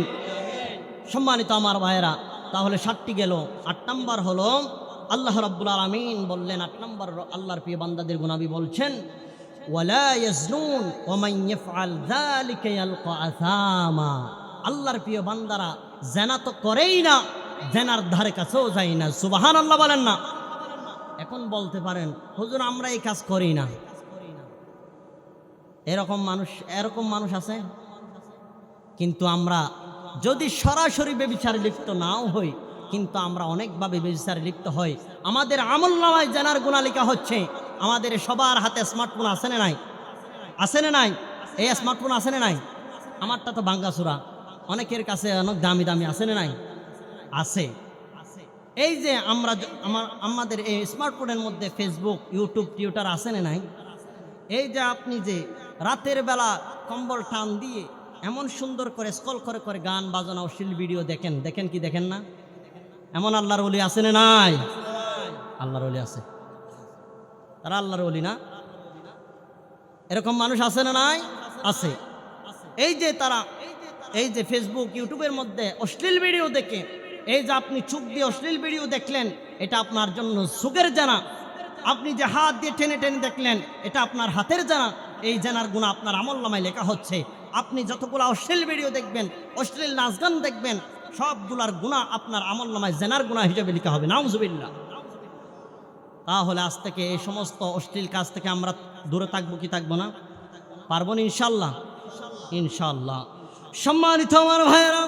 A: সম্মানিত আমার ভাইয়েরা, তাহলে 7টি গেল। 8 নম্বর হলো আল্লাহ রাব্বুল আলামিন বললেন, 8 নম্বর আল্লাহর প্রিয় বান্দাদের গুনাবি বলছেন, ওয়ালা ইয়াজনুন ওয়া মান ইয়াফআল যালিকা ইয়ালকা আসামা। আল্লাহর প্রিয় বান্দারা জেনা তো করেই না, জেনার ধারে কাছেও যায় না। সুবহানাল্লাহ বলেন না? এখন বলতে পারেন, হুজুর আমরা এই কাজ করি না। এরকম মানুষ আছে। কিন্তু আমরা যদি সরাসরি ব্যভিচারে লিপ্ত নাও হই, কিন্তু আমরা অনেকভাবে ব্যভিচারে লিপ্ত হই। আমাদের আমলনামায় জেনার গুনাহ লেখা হচ্ছে। আমাদের সবার হাতে স্মার্টফোন আছে না নাই? আছে না নাই? এই স্মার্টফোন আছে না নাই? আমারটা তো ভাঙ্গাচোরা, অনেকের কাছে অনেক দামি দামি, আছে না নাই? আছে। এই যে আমাদের এই স্মার্টফোনের মধ্যে ফেসবুক, ইউটিউব, টুইটার আছে না নাই? এই যে আপনি যে রাতের বেলা কম্বল টান দিয়ে এমন সুন্দর করে স্ক্রল করে করে গান বাজনা অশ্লীল ভিডিও দেখেন, দেখেন কি দেখেন না? এমন আল্লাহর ওলি আছে না নাই? আল্লাহর ওলি আছে। তারা আল্লাহর ওলি না? এরকম মানুষ আছে না নাই? আছে। এই যে তারা এই যে ফেসবুক, ইউটিউবের মধ্যে অশ্লীল ভিডিও দেখে, এই যে আপনি চোখ দিয়ে অশ্লীল ভিডিও দেখলেন, এটা আপনার জন্য চোখের জানা। আপনি যে হাত দিয়ে টেনে টেনে দেখলেন, এটা আপনার হাতের জানা। এই জানার গুনাহ আপনার আমলনামায় লেখা হচ্ছে। আপনি যতগুলো অশ্লীল ভিডিও দেখবেন, অশ্লীল নাচ গান দেখবেন, সবগুলার গুনাহ আপনার আমলনামায় জানার গুনাহ হিসেবে লেখা হবে। নাউজুবিল্লাহ। তাহলে আজ থেকে এই সমস্ত অশ্লীল কাজ থেকে আমরা দূরে থাকবো কি থাকবো না? পারবো না ইনশাআল্লাহ? ইনশাআল্লাহ। সম্মানিত আমার ভাইয়েরা,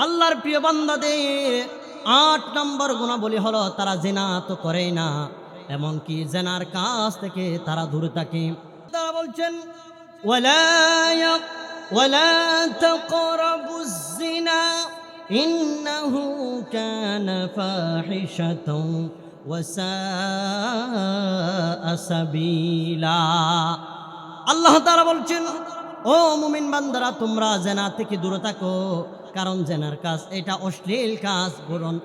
A: আল্লাহর প্রিয় বান্দাদের 8 নম্বর গুণাবলী হলো তারা জিনা তো করেই না, এমনকি জিনার কাজ থেকে তারা দূরে থাকে। তারা বলছেন, ওয়ালা তাকরাবুজ জিনা ইন্নাহু কানা ফাহিশাতান ওয়া সাআ সাবিলা। আল্লাহ তাআলা বলছেন, ও মুমিন বান্দারা, তোমরা জিনা থেকে দূরে থাকো, কারণ জেনার কাজ এটা অশ্লীল কাজ,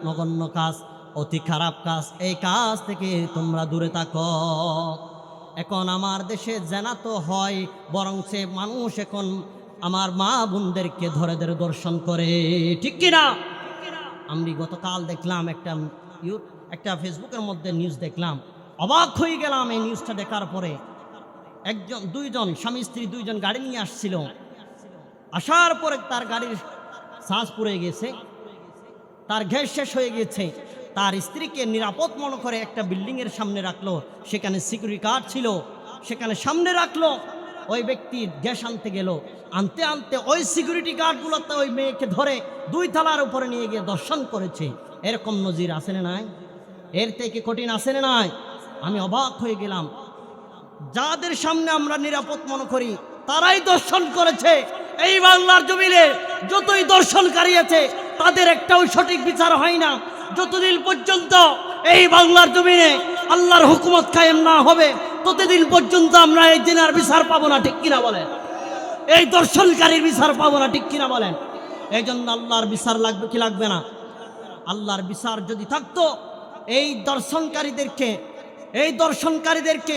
A: নগণ্য কাজ, অতি খারাপ কাজ। এই কাজ থেকে তোমরা দূরে থাকো। এখন আমার দেশে জেনা তো হয়, বরং সে মানুষ এখন আমার মা বোনদেরকে ধরে ধরে দর্শন করে, ঠিক কিনা? আমি গতকাল দেখলাম একটা ফেসবুকের মধ্যে নিউজ দেখলাম, অবাক হয়ে গেলাম এই নিউজটা দেখার পরে। দুইজন স্বামী স্ত্রী, দুইজন গাড়ি নিয়ে আসছিল। আসার পরে তার গাড়ির শ্বাস পুড়ে গেছে, তার গ্যাস শেষ হয়ে গেছে। তার স্ত্রীকে নিরাপদ মনে করে একটা বিল্ডিংয়ের সামনে রাখলো, সেখানে সিকিউরিটি গার্ড ছিল, সেখানে সামনে রাখলো। ওই ব্যক্তি গ্যাস আনতে গেল, আনতে আনতে ওই সিকিউরিটি গার্ডগুলোতে ওই মেয়েকে ধরে 2 তলার উপরে নিয়ে গিয়ে দর্শন করেছে। এরকম নজির আছে না নাই? এর থেকে কঠিন আছে না নাই? আমি অবাক হয়ে গেলাম। যাদের সামনে আমরা নিরাপদ মনে করি তারাই দর্শন করেছে, এই বাংলার জমিনে যতই দর্শনকারী আছে তাদের একটাও সঠিক বিচার হয় না। যতদিন পর্যন্ত এই বাংলার জমিনে আল্লাহর হুকুমত কায়েম না হবে ততদিন পর্যন্ত আমরা এই জিনার বিচার পাবো না, ঠিক কিনা বলেন? এই দর্শনকারীর বিচার পাবো না, ঠিক কিনা বলেন? এই জন্য আল্লাহর বিচার লাগবে কি লাগবে না? আল্লাহর বিচার যদি থাকতো এই দর্শনকারীদেরকে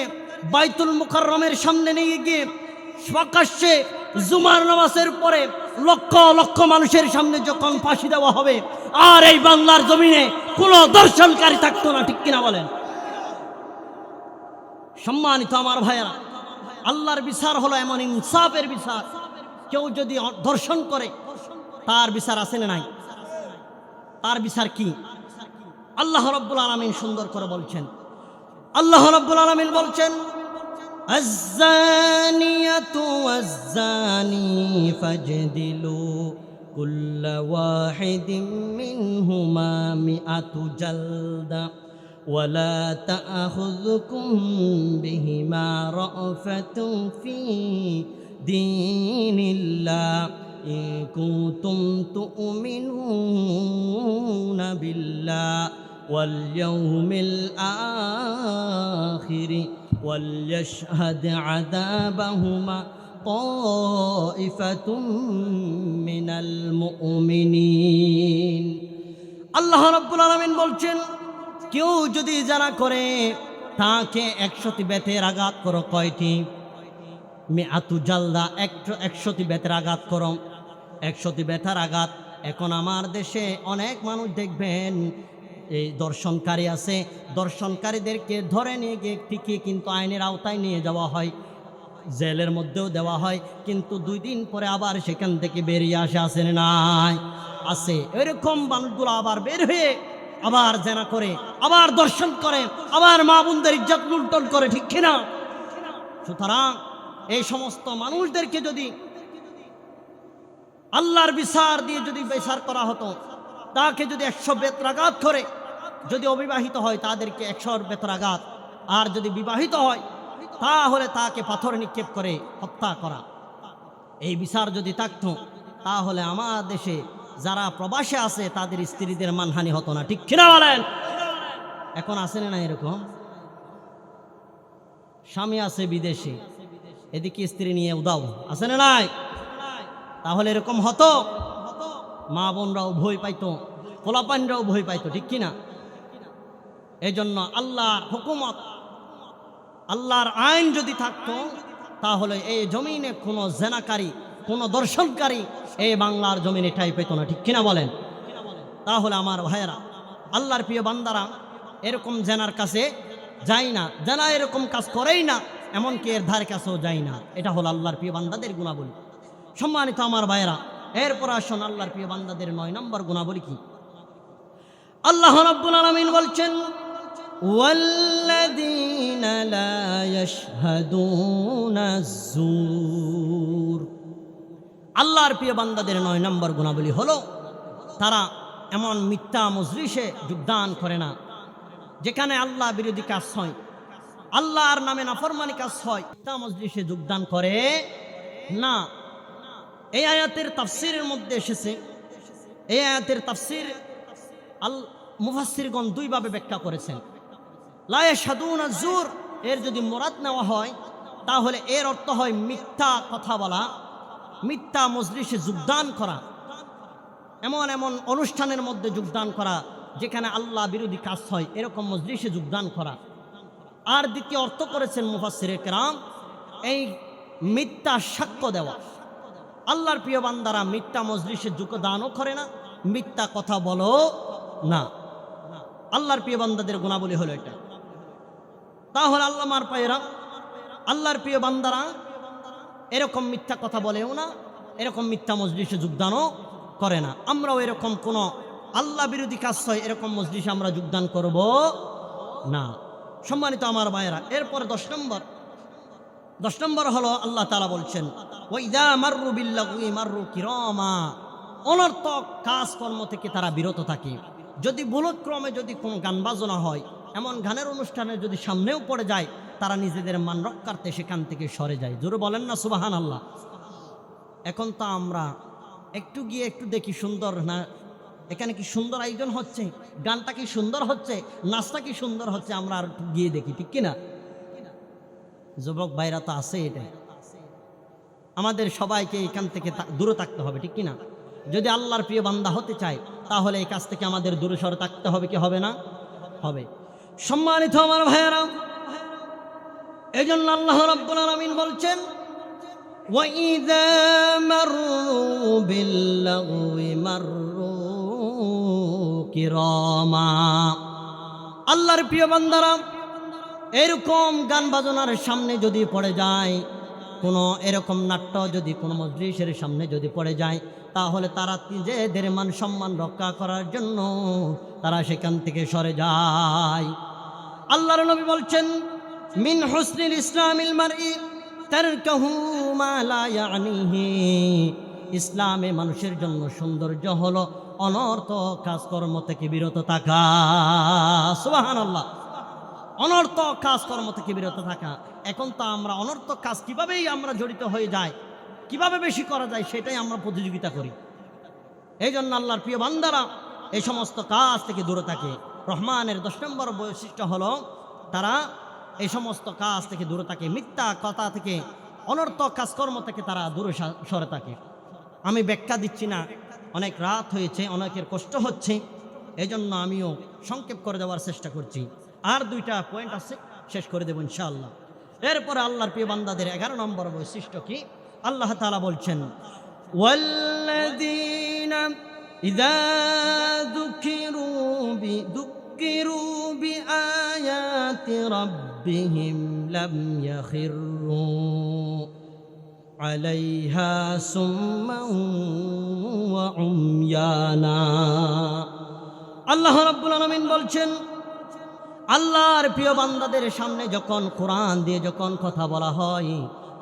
A: বাইতুল মুকাররমের সামনে নিয়ে গিয়ে প্রকাশ্যে জুমার নামাজের পরে লক্ষ লক্ষ মানুষের সামনে যখন ফাঁসি দেওয়া হবে আর এই বাংলার জমিনে কোনো দর্শনকারী থাকতো না, ঠিক কিনা বলেন? সম্মানিত আমার ভাইয়েরা, আল্লাহর বিচার হলো এমন ইনসাফের বিচার। কেউ যদি দর্শন করে তার বিচার আছে না নাই? তার বিচার কি? আল্লাহ রাব্বুল আলামিন সুন্দর করে বলছেন। আল্লাহ রাব্বুল আলামিন বলছেন, আয-যানিয়াতু ওয়াজ-যানি ফাজদিলু কুল্লা ওয়াহিদিম মিনহুমা মিআতু জালদা ওয়ালা তা'খুযুকুম বিহিমা রা'ফাতুন ফি দীনিল্লাহ ইন কুনতুম তু'মিনুনা বিল্লাহ ওয়াল ইয়াউমিল আখির ওয়ালইয়াশহাদ আযাবাহুমা তা'iফাতুম মিনাল মুমিনিন। আল্লাহ রাব্বুল আলামিন বলছেন, কেউ যদি জানা করে তাকে 100টি বেতের আঘাত করো। কয়টি? মিআতু জালদা, 100টি বেতের আঘাত করো। 100টি বেতার আঘাত। এখন আমার দেশে অনেক মানুষ দেখবেন এই দর্শনকারী আছে, দর্শনকারীদেরকে ধরে নিয়ে গিয়ে ঠিকই কিন্তু আইনের আওতায় নিয়ে যাওয়া হয়, জেলের মধ্যেও দেওয়া হয়, কিন্তু 2 দিন পরে আবার সেখান থেকে বেরিয়ে আসে। আসেন নাই? আছে। এরকম মানুষগুলো আবার বের হয়ে আবার জেনা করে, আবার দর্শন করে, আবার মা বোনদের ইজ্জত লুণ্ঠন করে, ঠিক কিনা? সুতরাং এই সমস্ত মানুষদেরকে যদি আল্লাহর বিচার দিয়ে যদি বিচার করা হতো, তাকে যদি 100 বেত্রাঘাত করে, যদি অবিবাহিত হয় তাদেরকে 100 বেত্রাঘাত, আর যদি বিবাহিত হয় তাহলে তাকে পাথর নিক্ষেপ করে হত্যা করা, এই বিচার যদি থাকতো তাহলে আমার দেশে যারা প্রবাসে আছে তাদের স্ত্রীদের মানহানি হতো না, ঠিক কিনা বলেন? এখন আছে না এরকম? স্বামী আছে বিদেশে, এদিকে স্ত্রী নিয়ে উদাও, আছে না নাই? তাহলে এরকম হতো? মা বোনরাও ভয় পাইতো, পোলাপানরাও ভয় পাইতো, ঠিক কিনা? এই জন্য আল্লাহর হুকুমত, আল্লাহর আইন যদি থাকতো তাহলে এই জমিনে কোনো জেনাকারী, কোনো দর্শনকারী এই বাংলার জমিনে ঠাঁই পেত না, ঠিক কিনা বলেন? তাহলে আমার ভাইয়েরা, আল্লাহর প্রিয় বান্দারা এরকম জেনার কাছে যায় না, জেনা এরকম কাজ করেই না, এমনকি এর ধারে কাছেও যায় না। এটা হলো আল্লাহর প্রিয় বান্দাদের গুণাবলী। সম্মানিত আমার ভাইয়েরা, এরপর আসুন আল্লাহর প্রিয় বান্দাদের 9 নম্বর গুণাবলী কি? আল্লাহ রাব্বুল আলামিন বলছেন, ওয়াল্লাযীনা লা ইয়াশহাদুনা আয-যুর। আল্লাহর প্রিয় বান্দাদের 9 নম্বর গুণাবলী হলো তারা এমন মিথ্যা মজলিসে যোগদান করে না যেখানে আল্লাহ বিরোধী কাজ হয়, আল্লাহর নামে নাফরমানি কাজ হয়, মিথ্যা মজলিসে যোগদান করে না। এই আয়াতের তাফসীরের মধ্যে এসেছে, এই আয়াতের তাফসীর মুফাসসিরগণ 2 ভাবে ব্যাখ্যা করেছেন। লা ইয়াশহাদুনা আয-যুর এর যদি মুরাদ নেওয়া হয় তাহলে এর অর্থ হয় মিথ্যা কথা বলা, মিথ্যা মজলিসে যোগদান করা, এমন এমন অনুষ্ঠানের মধ্যে যোগদান করা যেখানে আল্লাহ বিরোধী কাজ হয়, এরকম মজলিসে যোগদান করা। আর দ্বিতীয় অর্থ করেছেন মুফাসসিরে কেরাম, এই মিথ্যা সাক্ষ্য দেওয়া। আল্লাহর প্রিয় বান্দারা মিথ্যা মজলিসে যোগদানও করে না, মিথ্যা কথা বলো না। আল্লাহর প্রিয় বান্দাদের গুণাবলী হলো এটা। তাহলে আল্লাহর পায়েরা, আল্লাহর প্রিয় বান্দারা এরকম মিথ্যা কথা বলেও না, এরকম মিথ্যা মজলিসে যোগদানও করে না। আমরাও এরকম কোনো আল্লাহ বিরোধী কাজ হয় এরকম মজলিসে আমরা যোগদান করব না। সম্মানিত আমার ভাইয়েরা, এরপরে 10 নম্বর হলো আল্লাহ তাআলা বলছেন, ওয়াইদা মাররু বিল্লাগwi মাররু কিরামা। অনর্থক কাজকর্ম থেকে তারা বিরত থাকে। যদি ভুলক্রমে যদি কোনো গান বাজনা হয়, এমন গানের অনুষ্ঠানে যদি সামনেও পড়ে যায়, তারা নিজেদের মান রক্ষার্থে সেখান থেকে সরে যায়। জোরে বলেন না সুবহানাল্লাহ। এখন তো আমরা একটু গিয়ে একটু দেখি সুন্দর না, এখানে কি সুন্দর আয়োজন হচ্ছে, গানটা কি সুন্দর হচ্ছে, নাচটা কি সুন্দর হচ্ছে, আমরা আর একটু গিয়ে দেখি, ঠিক কিনা? যুবক ভাইরা তো আছে, এটাই আমাদের সবাইকে এখান থেকে দূরে থাকতে হবে, ঠিক কিনা? যদি আল্লাহর প্রিয় বান্দা হতে চায় তাহলে এই কাজ থেকে আমাদের দূরে সরে থাকতে হবে, কি হবে না? হবে। সম্মানিত আমার ভাইয়েরা, এই জন্য আল্লাহ রাব্বুল আলামিন বলছেন, وَإِذَا مَرُّوا بِاللَّغْوِ مَرُّوا كِرَامًا। আল্লাহর প্রিয় বান্দারা এরকম গান বাজনার সামনে যদি পড়ে যায়, কোনো এরকম নাট্য যদি কোনো মজলিসের সামনে যদি পড়ে যায়, তাহলে তারা নিজেদের মান সম্মান রক্ষা করার জন্য তারা সেখান থেকে সরে যায়। আল্লাহর নবী বলছেন, মিন হুসনিল ইসলামিল মারই তারকাহু মা লা ইয়ানিহি। ইসলামে মানুষের জন্য সৌন্দর্য হলো অনর্থক কাজকর্ম থেকে বিরত থাকা। সুবহানাল্লাহ। অনর্থক কাজকর্ম থেকে বিরত থাকা। এখন তো আমরা অনর্থক কাজ কিভাবেই আমরা জড়িত হয়ে যাই, কিভাবে বেশি করা যায় সেটাই আমরা প্রতিযোগিতা করি। এই জন্য আল্লাহর প্রিয় বান্দারা এই সমস্ত কাজ থেকে দূরে থাকে। রহমানের 10 নম্বর বৈশিষ্ট্য হলো তারা এই সমস্ত কাজ থেকে দূরে থাকে, মিথ্যা কথা থেকে, অনর্থক কাজকর্ম থেকে তারা দূরে সরে থাকে। আমি ব্যাখ্যা দিচ্ছি না, অনেক রাত হয়েছে, অনেকের কষ্ট হচ্ছে, এই জন্য আমিও সংক্ষেপ করে দেওয়ার চেষ্টা করছি। আর 2টা পয়েন্ট আছে, শেষ করে দেব ইনশাআল্লাহ। এরপরে আল্লাহর প্রিয় বান্দাদের 11 নম্বর বৈশিষ্ট্য কি? আল্লাহ তাআলা বলছেন, ওয়াল্লাযীনা ইযা যুকিরু বিআয়াতি রাব্বিহিম লাম ইয়াখিরু আলাইহা সুম্মান ওয়া উময়ানা। আল্লাহ রাব্বুল আলামিন বলছেন, আল্লাহর প্রিয় বান্দাদের সামনে যখন কোরআন দিয়ে যখন কথা বলা হয়,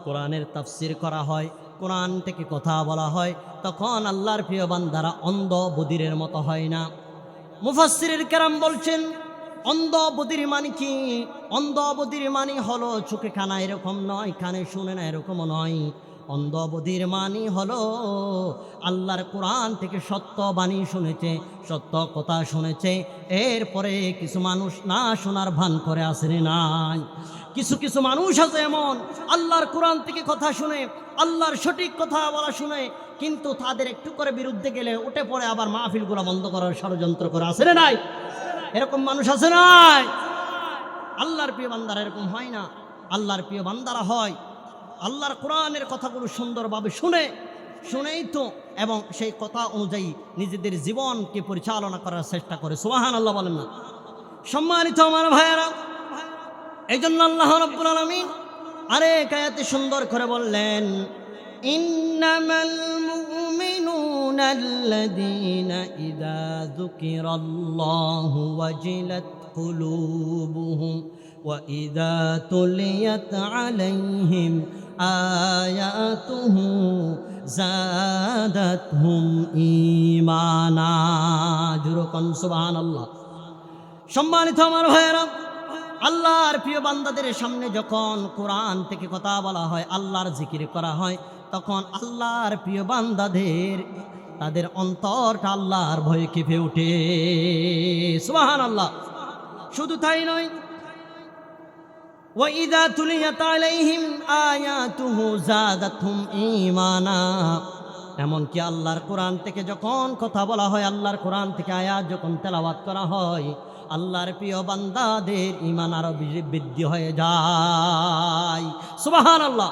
A: কোরআনের তাফসির করা হয়, কোরআন থেকে কথা বলা হয়, তখন আল্লাহর প্রিয় বান্দারা অন্ধ বধিরের মতো হয় না। মুফাসসিরুল কিরাম বলছেন, অন্ধ বধির মানে কি? অন্ধ বধির মানে হলো চোখে কানা এরকম নয়, কানে শুনে না এরকমও নয়। অন্ধ বধির মানে হলো আল্লাহর কোরআন থেকে সত্য বাণী শুনেছে, সত্য কথা শুনেছে, এরপরে কিছু মানুষ না শোনার ভান করে আসেনি নাই। কিছু কিছু মানুষ আছে এমন, আল্লাহর কোরআন থেকে কথা শুনে, আল্লাহর সঠিক কথা বলা শুনে, কিন্তু তাদের একটু করে বিরুদ্ধে গেলে উঠে পড়ে আবার মাহফিলগুলো বন্ধ করার ষড়যন্ত্র করে, আসে নাই? এরকম মানুষ আছে নাই? আল্লাহর প্রিয় বান্দারা এরকম হয় না। আল্লাহর প্রিয় বান্দারা হয় আল্লাহর কোরআনের কথাগুলো সুন্দরভাবে শুনেই তো, এবং সেই কথা অনুযায়ী নিজেদের জীবনকে পরিচালনা করার চেষ্টা করে। সুবহানাল্লাহ বলেন না? সম্মানিত আমার ভাইয়েরা, এই জন্য আল্লাহ রাব্বুল আলামিন আরেক আয়াতে সুন্দর করে বললেন, ইন্নামাল মুমিনুনা আল্লাযীনা ইযা যুকিরাল্লাহু ওয়াজিলাত কুলুবুহুম ওয়া ইযা তুলিয়াত আলাইহিম আয়াতুহু যাদাতহুম ঈমানা। জুরুকান সুবহানাল্লাহ। সম্মানিত আমার ভাইয়েরা, আল্লাহর প্রিয় বান্দাদের সামনে যখন কোরআন থেকে কথা বলা হয়, আল্লাহর জিকির করা হয়, তখন আল্লাহর প্রিয় বান্দাদের তাদের অন্তরটা আল্লাহর ভয়ে কেঁপে ওঠে। সুবহানাল্লাহ। শুধু তাই নয়, وَإِذَا تُلِيَتْ عَلَيْهِمْ آيَاتُهُ زَادَتْهُمْ ঈমানা। এমনকি আল্লাহর কোরআন থেকে যখন কথা বলা হয়, আল্লাহর কোরআন থেকে আয়াত যখন তেলাওয়াত করা হয়, আল্লাহর প্রিয় বান্দাদের ঈমান আরো বৃদ্ধি হয়ে যায়। সুবহানাল্লাহ।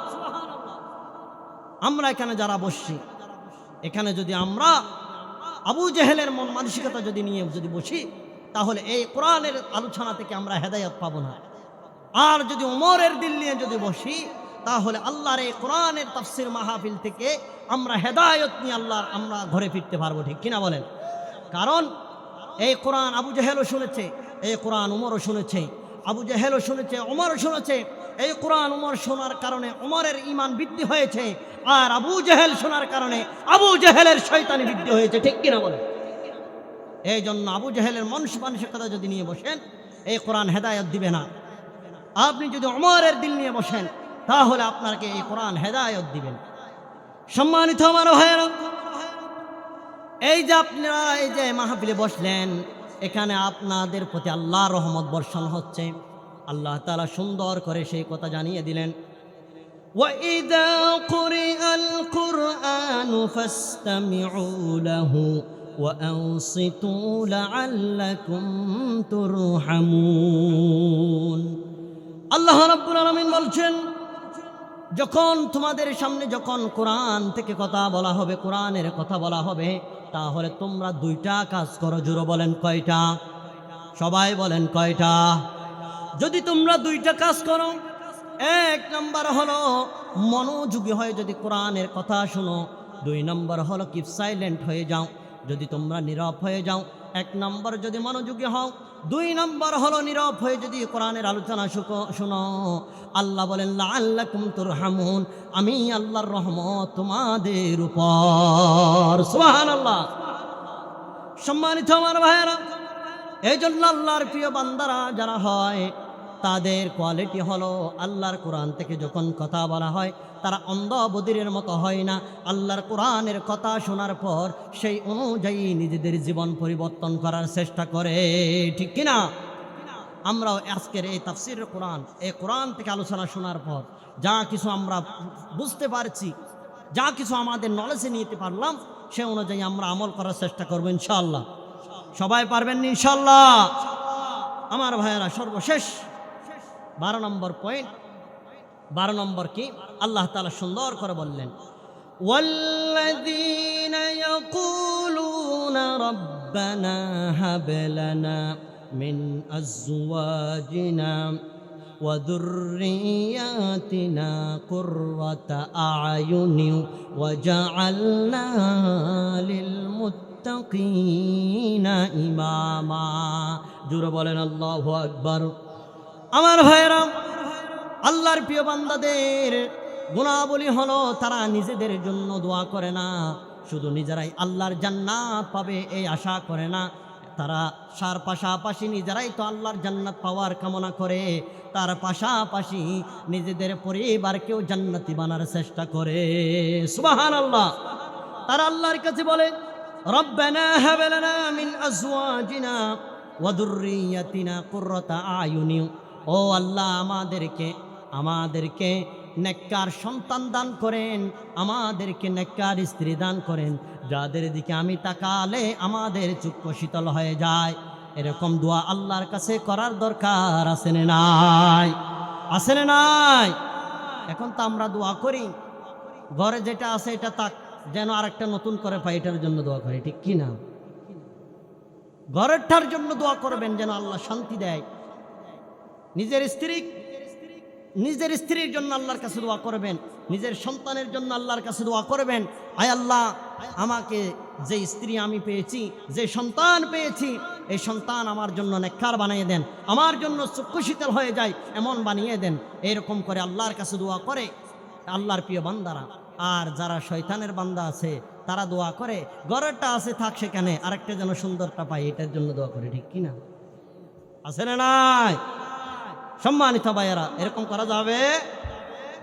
A: আমরা এখানে যারা বসছি, এখানে যদি আমরা আবু জেহেলের মন মানসিকতা যদি নিয়ে যদি বসি, তাহলে এই কোরআনের আলোচনা থেকে আমরা হেদায়েত পাবো না। আর যদি ওমরের দিল নিয়ে যদি বসি, তাহলে আল্লাহর এই কোরআনের তাফসীর মাহফিল থেকে আমরা হেদায়েত নিয়ে আমরা ঘরে ফিরতে পারবো, ঠিক কিনা বলেন? কারণ এই কোরআন আবু জেহেলও শুনেছে, এই কোরআন উমরও শুনেছে, আবু জেহেলও শুনেছে, উমরও শুনেছে। এই কোরআন উমর শোনার কারণে উমরের ঈমান বৃদ্ধি হয়েছে, আর আবু জেহেল শোনার কারণে আবু জেহেলের শয়তানি বৃদ্ধি হয়েছে, ঠিক কিনা বলেন? এই জন্য আবু জেহেলের মানসিকতা যদি নিয়ে বসেন, এই কোরআন হেদায়েত দিবে না। আপনি যদি উমরের দিল নিয়ে বসেন, তাহলে আপনাকে এই কোরআন হেদায়েত দিবেন। সম্মানিত আমার ভাইয়েরা, এই যে আপনারা এই যে মাহফিলে বসলেন, এখানে আপনাদের প্রতি আল্লাহর রহমত বর্ষণ হচ্ছে। আল্লাহ তাআলা সুন্দর করে সেই কথা জানিয়ে দিলেন, وَإِذَا قُرِئَ الْقُرْآنُ فَاسْتَمِعُوا لَهُ وَأَنصِتُوا لَعَلَّكُمْ تُرْحَمُونَ। আল্লাহ রাব্বুল আলামিন বলছেন, যখন তোমাদের সামনে যখন কোরআন থেকে কথা বলা হবে, কোরআনের কথা বলা হবে, তাহলে তোমরা দুইটা কাজ করো। জোরে বলেন কয়টা? সবাই বলেন কয়টা? যদি তোমরা দুইটা কাজ করো, এক নম্বর হলো মনোযোগী হয়ে যদি কোরআনের কথা শুনো, দুই নম্বর হলো কি সাইলেন্ট হয়ে যাও। যদি তোমরা নীরব হয়ে যাও, এক নম্বর যদি মনোযোগী হও, দুই নম্বর হলো নীরব হয়ে যদি কোরআনের আলোচনা শুনো, আল্লাহ বলেন লাআল্লাকুম তুরহামুন, আমি আল্লাহর রহমত তোমাদের উপর। সুবহানাল্লাহ। সম্মানিত আমার ভাইয়েরা, এই জন্য আল্লাহর প্রিয় বান্দারা যারা হয়, তাদের কোয়ালিটি হলো আল্লাহর কোরআন থেকে যখন কথা বলা হয়, তারা অন্ধ বধিরের মতো হয় না। আল্লাহর কোরআনের কথা শোনার পর সেই অনুযায়ী নিজেদের জীবন পরিবর্তন করার চেষ্টা করে, ঠিক কিনা? আমরাও আজকের এই তাফসীরের কোরআন, এই কোরআন থেকে আলোচনা শোনার পর যা কিছু আমরা বুঝতে পারছি, যা কিছু আমাদের নলেজে নিতে পারলাম, সে অনুযায়ী আমরা আমল করার চেষ্টা করবো ইনশাআল্লাহ। সবাই পারবেন ইনশাআল্লাহ? আমার ভাইয়েরা, সর্বশেষ 12 নম্বর পয়েন্ট, 12 নম্বর কি? আল্লাহ তাআলা সুন্দর করে বললেন, ওয়াল্লাযীনা ইয়াকুলুনা রাব্বানা হাব লানা মিন আজওয়াজিনা ওয়া যুররিয়াতিনা কুররাতা আ'য়ুনিন ওয়াজআলনা লিল মুত্তাকিনা ইমামা। জোরে বলেন আল্লাহু আকবার। আমার ভাইয়েরা, আল্লাহর প্রিয় বান্দাদের গুণাবলী হলো তারা নিজেদের জন্য দোয়া করে না, শুধু নিজেরাই আল্লাহর জান্নাত পাবে এই আশা করে না, তারা পাশাপাশি নিজেরাই তো আল্লাহর জান্নাত পাওয়ার কামনা করে, তার পাশাপাশি নিজেদের পরিবারকেও জান্নাতি বানার চেষ্টা করে। সুবহানাল্লাহ। তারা আল্লাহর কাছে বলে, রব্বানা হাব লানা মিন আজওয়াজিনা ওয়া যুররিয়াতিনা কুররাতা আ'য়ুনিন, ও আল্লাহ আমাদেরকে নেককার সন্তান দান করেন, আমাদেরকে নেককার স্ত্রী দান করেন, যাদের দিকে আমি তাকালে আমাদের চক্ষু শীতল হয়ে যায়। এরকম দোয়া আল্লাহর কাছে করার দরকার আছে না নাই? আছে না নাই? এখন তো আমরা দোয়া করি, ঘরে যেটা আছে এটা তাক যেন আরেকটা নতুন করে পাই, এটার জন্য দোয়া করি, ঠিক কি না? ঘরেরটার জন্য দোয়া করবেন যেন আল্লাহ শান্তি দেয়। নিজের স্ত্রীর জন্য আল্লাহর কাছে দোয়া করবেন, নিজের সন্তানের জন্য আল্লাহর কাছে দোয়া করবেন, আয় আল্লাহ আমাকে যে স্ত্রী আমি পেয়েছি, যে সন্তান পেয়েছি, এই সন্তান আমার জন্য নেককার বানিয়ে দেন, আমার জন্য চক্ষু শীতল হয়ে যায় এমন বানিয়ে দেন। এরকম করে আল্লাহর কাছে দোয়া করে আল্লাহর প্রিয় বান্দারা। আর যারা শয়তানের বান্দা আছে তারা দোয়া করে ঘরেরটা আছে থাক সেখানে, আরেকটা যেন সুন্দরটা পাই, এটার জন্য দোয়া করে, ঠিক কিনা? আছে না নাই? সম্মানিত ভাইয়েরা, এরকম করা যাবে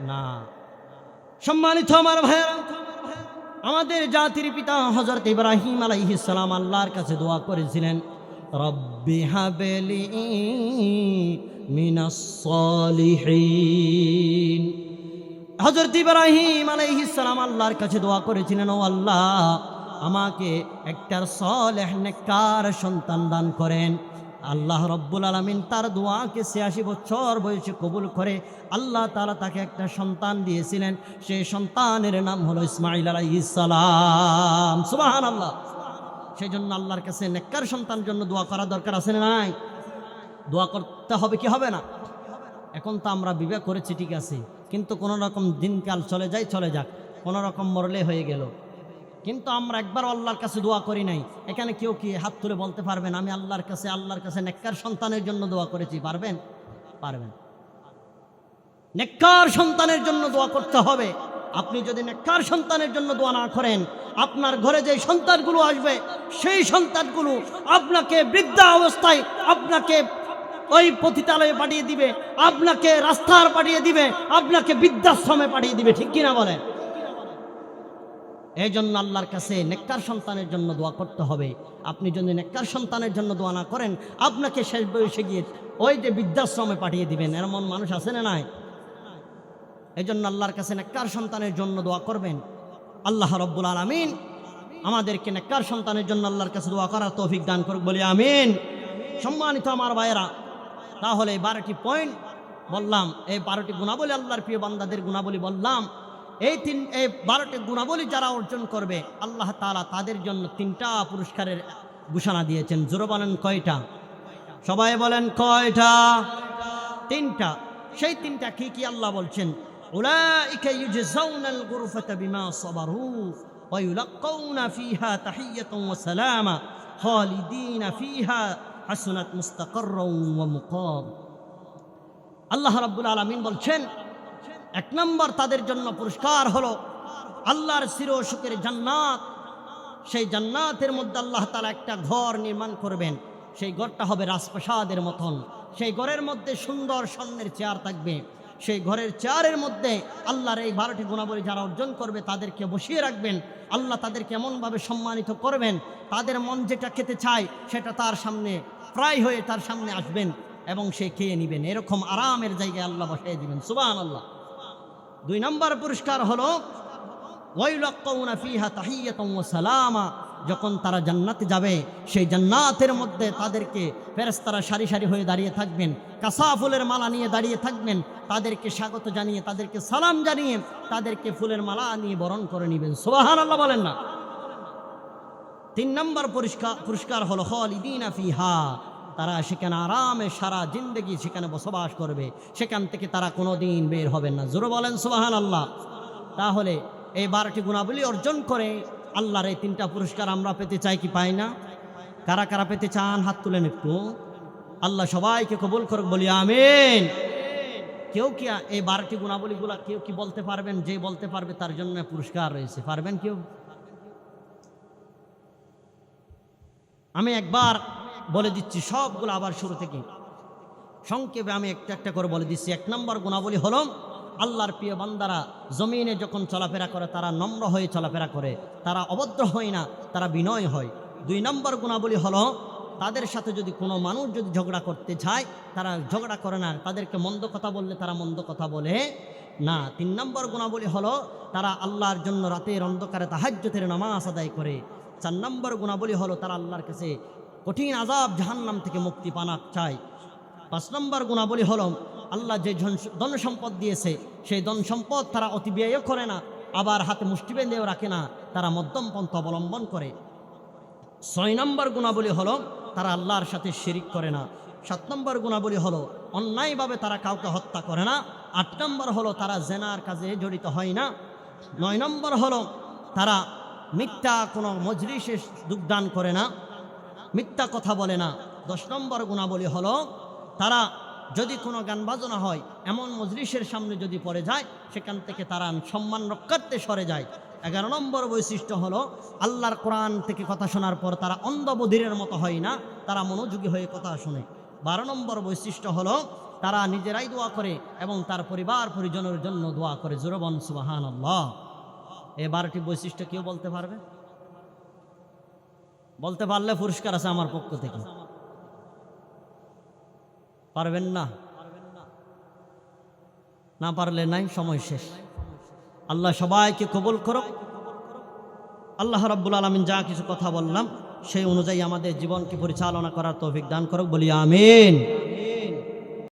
A: না। সম্মানিত আমার ভাইয়েরা, আমাদের জাতির পিতা হযরত ইব্রাহিম আলাইহিস সালাম আল্লাহর কাছে দোয়া করেছিলেন, রব্বি হাবলি মিনাস সালিহিন। হযরত ইব্রাহিম আলাইহিস সালাম আল্লাহর কাছে দোয়া করেছিলেন, ও আল্লাহ আমাকে একটা সালেহ নেককার সন্তান দান করেন। আল্লাহ রব্বুল আলামিন তার দোয়াকে 86 বছর বয়সে কবুল করে আল্লাহ তাআলা তাকে একটা সন্তান দিয়েছিলেন। সেই সন্তানের নাম হলো ইসমাঈল আলাইহিস সালাম। সুবহানাল্লাহ। সেই জন্য আল্লাহর কাছে নেককার সন্তানের জন্য দোয়া করা দরকার আছে না নাই? দোয়া করতে হবে কি হবে না? এখন তো আমরা বিবাহ করেছি ঠিক আছে, কিন্তু কোনো রকম দিনকাল চলে যাক, কোনো রকম মরলে হয়ে গেল, কিন্তু আমরা একবার আল্লাহর কাছে দোয়া করি নাই। এখানে কেউ কি হাত তুলে বলতে পারবেন আমি আল্লাহর কাছে নেককার সন্তানের জন্য দোয়া করেছি? পারবেন? নেককার সন্তানের জন্য দোয়া করতে হবে। আপনি যদি নেককার সন্তানের জন্য দোয়া না করেন, আপনার ঘরে যে সন্তানগুলো আসবে সেই সন্তানগুলো আপনাকে বৃদ্ধা অবস্থায় আপনাকে ওই পতিতালয়ে পাঠিয়ে দিবে, আপনাকে রাস্তার পাঠিয়ে দিবে, আপনাকে বৃদ্ধাশ্রমে পাঠিয়ে দিবে, ঠিক কিনা বলেন? এই জন্য আল্লাহর কাছে নেককার সন্তানের জন্য দোয়া করতে হবে। আপনি যদি নেককার সন্তানের জন্য দোয়া না করেন, আপনাকে শেষ বয়সে গিয়ে ওই যে বৃদ্ধাশ্রমে পাঠিয়ে দিবেন, এমন মানুষ আছে না নাই? এই জন্য আল্লাহর কাছে নেককার সন্তানের জন্য দোয়া করবেন। আল্লাহ রব্বুল আলামিন আমাদেরকে নেককার সন্তানের জন্য আল্লাহর কাছে দোয়া করার তৌফিক দান করুক, বলি আমিন। সম্মানিত আমার ভাইয়েরা, তাহলে এই 12টি পয়েন্ট বললাম, এই 12টি গুণাবলী, আল্লাহর প্রিয় বান্দাদের গুণাবলী বললাম। এই 12টি গুণাবলী যারা অর্জন করবে, আল্লাহ তাআলা তাদের জন্য 3টা পুরস্কারের ঘোষণা দিয়েছেন। জোরে বলেন কয়টা? সবাই বলেন কয়টা? 3টা। সেই 3টা কি কি আল্লাহ বলছেন? উলাইকা ইউজজাউনাল গুরফাতা বিমা সাবারু ওয়া ইউলাক্কাউনা ফিহা তাহিয়াতান ওয়া সালামা খালিদিনা ফিহা হাসুনাত মুস্তাকাররান ওয়া মুকাম। আল্লাহ রাব্বুল আলামিন বলছেন, 1 নম্বর তাদের জন্য পুরস্কার হলো আল্লাহর চিরসুখের জান্নাত। সেই জান্নাতের মধ্যে আল্লাহ তাআলা একটা ঘর নির্মাণ করবেন। সেই ঘরটা হবে রাজপ্রাসাদের মতন। সেই ঘরের মধ্যে সুন্দর স্বর্ণের চেয়ার থাকবে। সেই ঘরের চেয়ারের মধ্যে আল্লাহর এই 12টি গুণাবলী যারা অর্জন করবে তাদেরকে বসিয়ে রাখবেন। আল্লাহ তাদেরকে এমনভাবে সম্মানিত করবেন, তাদের মন যেটা খেতে চায় সেটা তার সামনে প্রায় হয়ে তার সামনে আসবেন এবং সে খেয়ে নেবেন। এরকম আরামের জায়গায় আল্লাহ বসিয়ে দিবেন। সুবহানাল্লাহ। 2 নম্বর পুরস্কার হলো ওয়াইলাক্কাউনা ফিহা তাহিয়াতান ওয়া সালামা। যখন তারা জান্নাতে যাবে, সেই জান্নাতের মধ্যে তাদেরকে ফেরেশতারা সারি সারি হয়ে দাঁড়িয়ে থাকবেন, কাসা ফুলের মালা নিয়ে দাঁড়িয়ে থাকবেন। তাদেরকে স্বাগত জানিয়ে, তাদেরকে সালাম জানিয়ে, তাদেরকে ফুলের মালা নিয়ে বরণ করে নেবেন। সুবহানাল্লাহ বলেন না? 3 নম্বর পুরস্কার হলো খালিদিনা ফিহা। তারা সেখানে আরামে সারা জিন্দেগি সেখানে বসবাস করবে, সেখান থেকে তারা কোনোদিন বের হবেন না। জোরে বলেন সুবহানাল্লাহ। তাহলে এই 12টি গুণাবলী অর্জন করে আল্লাহর এই 3টা পুরস্কার আমরা পেতে চাই কি পাই না? কারা কারা পেতে চান হাত তুলেন একটু। আল্লাহ সবাইকে কবুল করুক, বলি আমিন। কেউ কি এই 12টি গুণাবলীগুলা কেউ কি বলতে পারবেন? যে বলতে পারবে তার জন্য পুরস্কার রয়েছে। পারবেন কেউ? আমি একবার বলে দিচ্ছি সবগুলো, আবার শুরু থেকে সংক্ষেপে আমি একটা একটা করে বলে দিচ্ছি। 1 নম্বর গুণাবলী হলো আল্লাহর প্রিয় বান্দারা জমিনে যখন চলাফেরা করে তারা নম্র হয়ে চলাফেরা করে, তারা অভদ্র হয় না, তারা বিনয় হয়। 2 নম্বর গুণাবলী হলো তাদের সাথে যদি কোনো মানুষ যদি ঝগড়া করতে চায় তারা ঝগড়া করে না, তাদেরকে মন্দ কথা বললে তারা মন্দ কথা বলে না। 3 নম্বর গুণাবলী হলো তারা আল্লাহর জন্য রাতের অন্ধকারে তাহাজ্জুদের নামাজ আদায় করে। 4 নম্বর গুণাবলী হলো তারা আল্লাহর কাছে কঠিন আযাব জাহান্নাম থেকে মুক্তি পানা চায়। 5 নম্বর গুণাবলী হলো আল্লাহ যে ধন সম্পদ দিয়েছে সেই ধন সম্পদ তারা অতিব্যয় করে না, আবার হাতে মুষ্টি বেঁধেও রাখে না, তারা মধ্যম পন্থা অবলম্বন করে। 6 নম্বর গুণাবলী হলো তারা আল্লাহর সাথে শিরিক করে না। 7 নম্বর গুণাবলী হলো অন্যায়ভাবে তারা কাউকে হত্যা করে না। 8 নম্বর হলো তারা জেনার কাজে জড়িত হয় না। 9 নম্বর হলো তারা মিথ্যা কোনো মজলিসে যোগদান করে না, মিথ্যা কথা বলে না। 10 নম্বর গুণাবলী হলো তারা যদি কোনো গান বাজনা হয় এমন মজলিসের সামনে যদি পড়ে যায় সেখান থেকে তারা সম্মান রক্ষার্থে সরে যায়। 11 নম্বর বৈশিষ্ট্য হলো আল্লাহর কোরআন থেকে কথা শোনার পর তারা অন্ধবধিরের মতো হয় না, তারা মনোযোগী হয়ে কথা শোনে। 12 নম্বর বৈশিষ্ট্য হলো তারা নিজেরাই দোয়া করে এবং তার পরিবার পরিজনের জন্য দোয়া করে। জোরে বলেন সুবহানাল্লাহ। এই 12টি বৈশিষ্ট্য কেউ বলতে পারবে? বলতে পারলে পুরস্কার আছে আমার পক্ষ থেকে। পারবেন না? না পারলে নাই, সময় শেষ। আল্লাহ সবাইকে কবুল করুক। আল্লাহ রাব্বুল আলামিন যা কিছু কথা বললাম সেই অনুযায়ী আমাদের জীবনকে পরিচালনা করার তৌফিক দান করুক, বলি আমিন।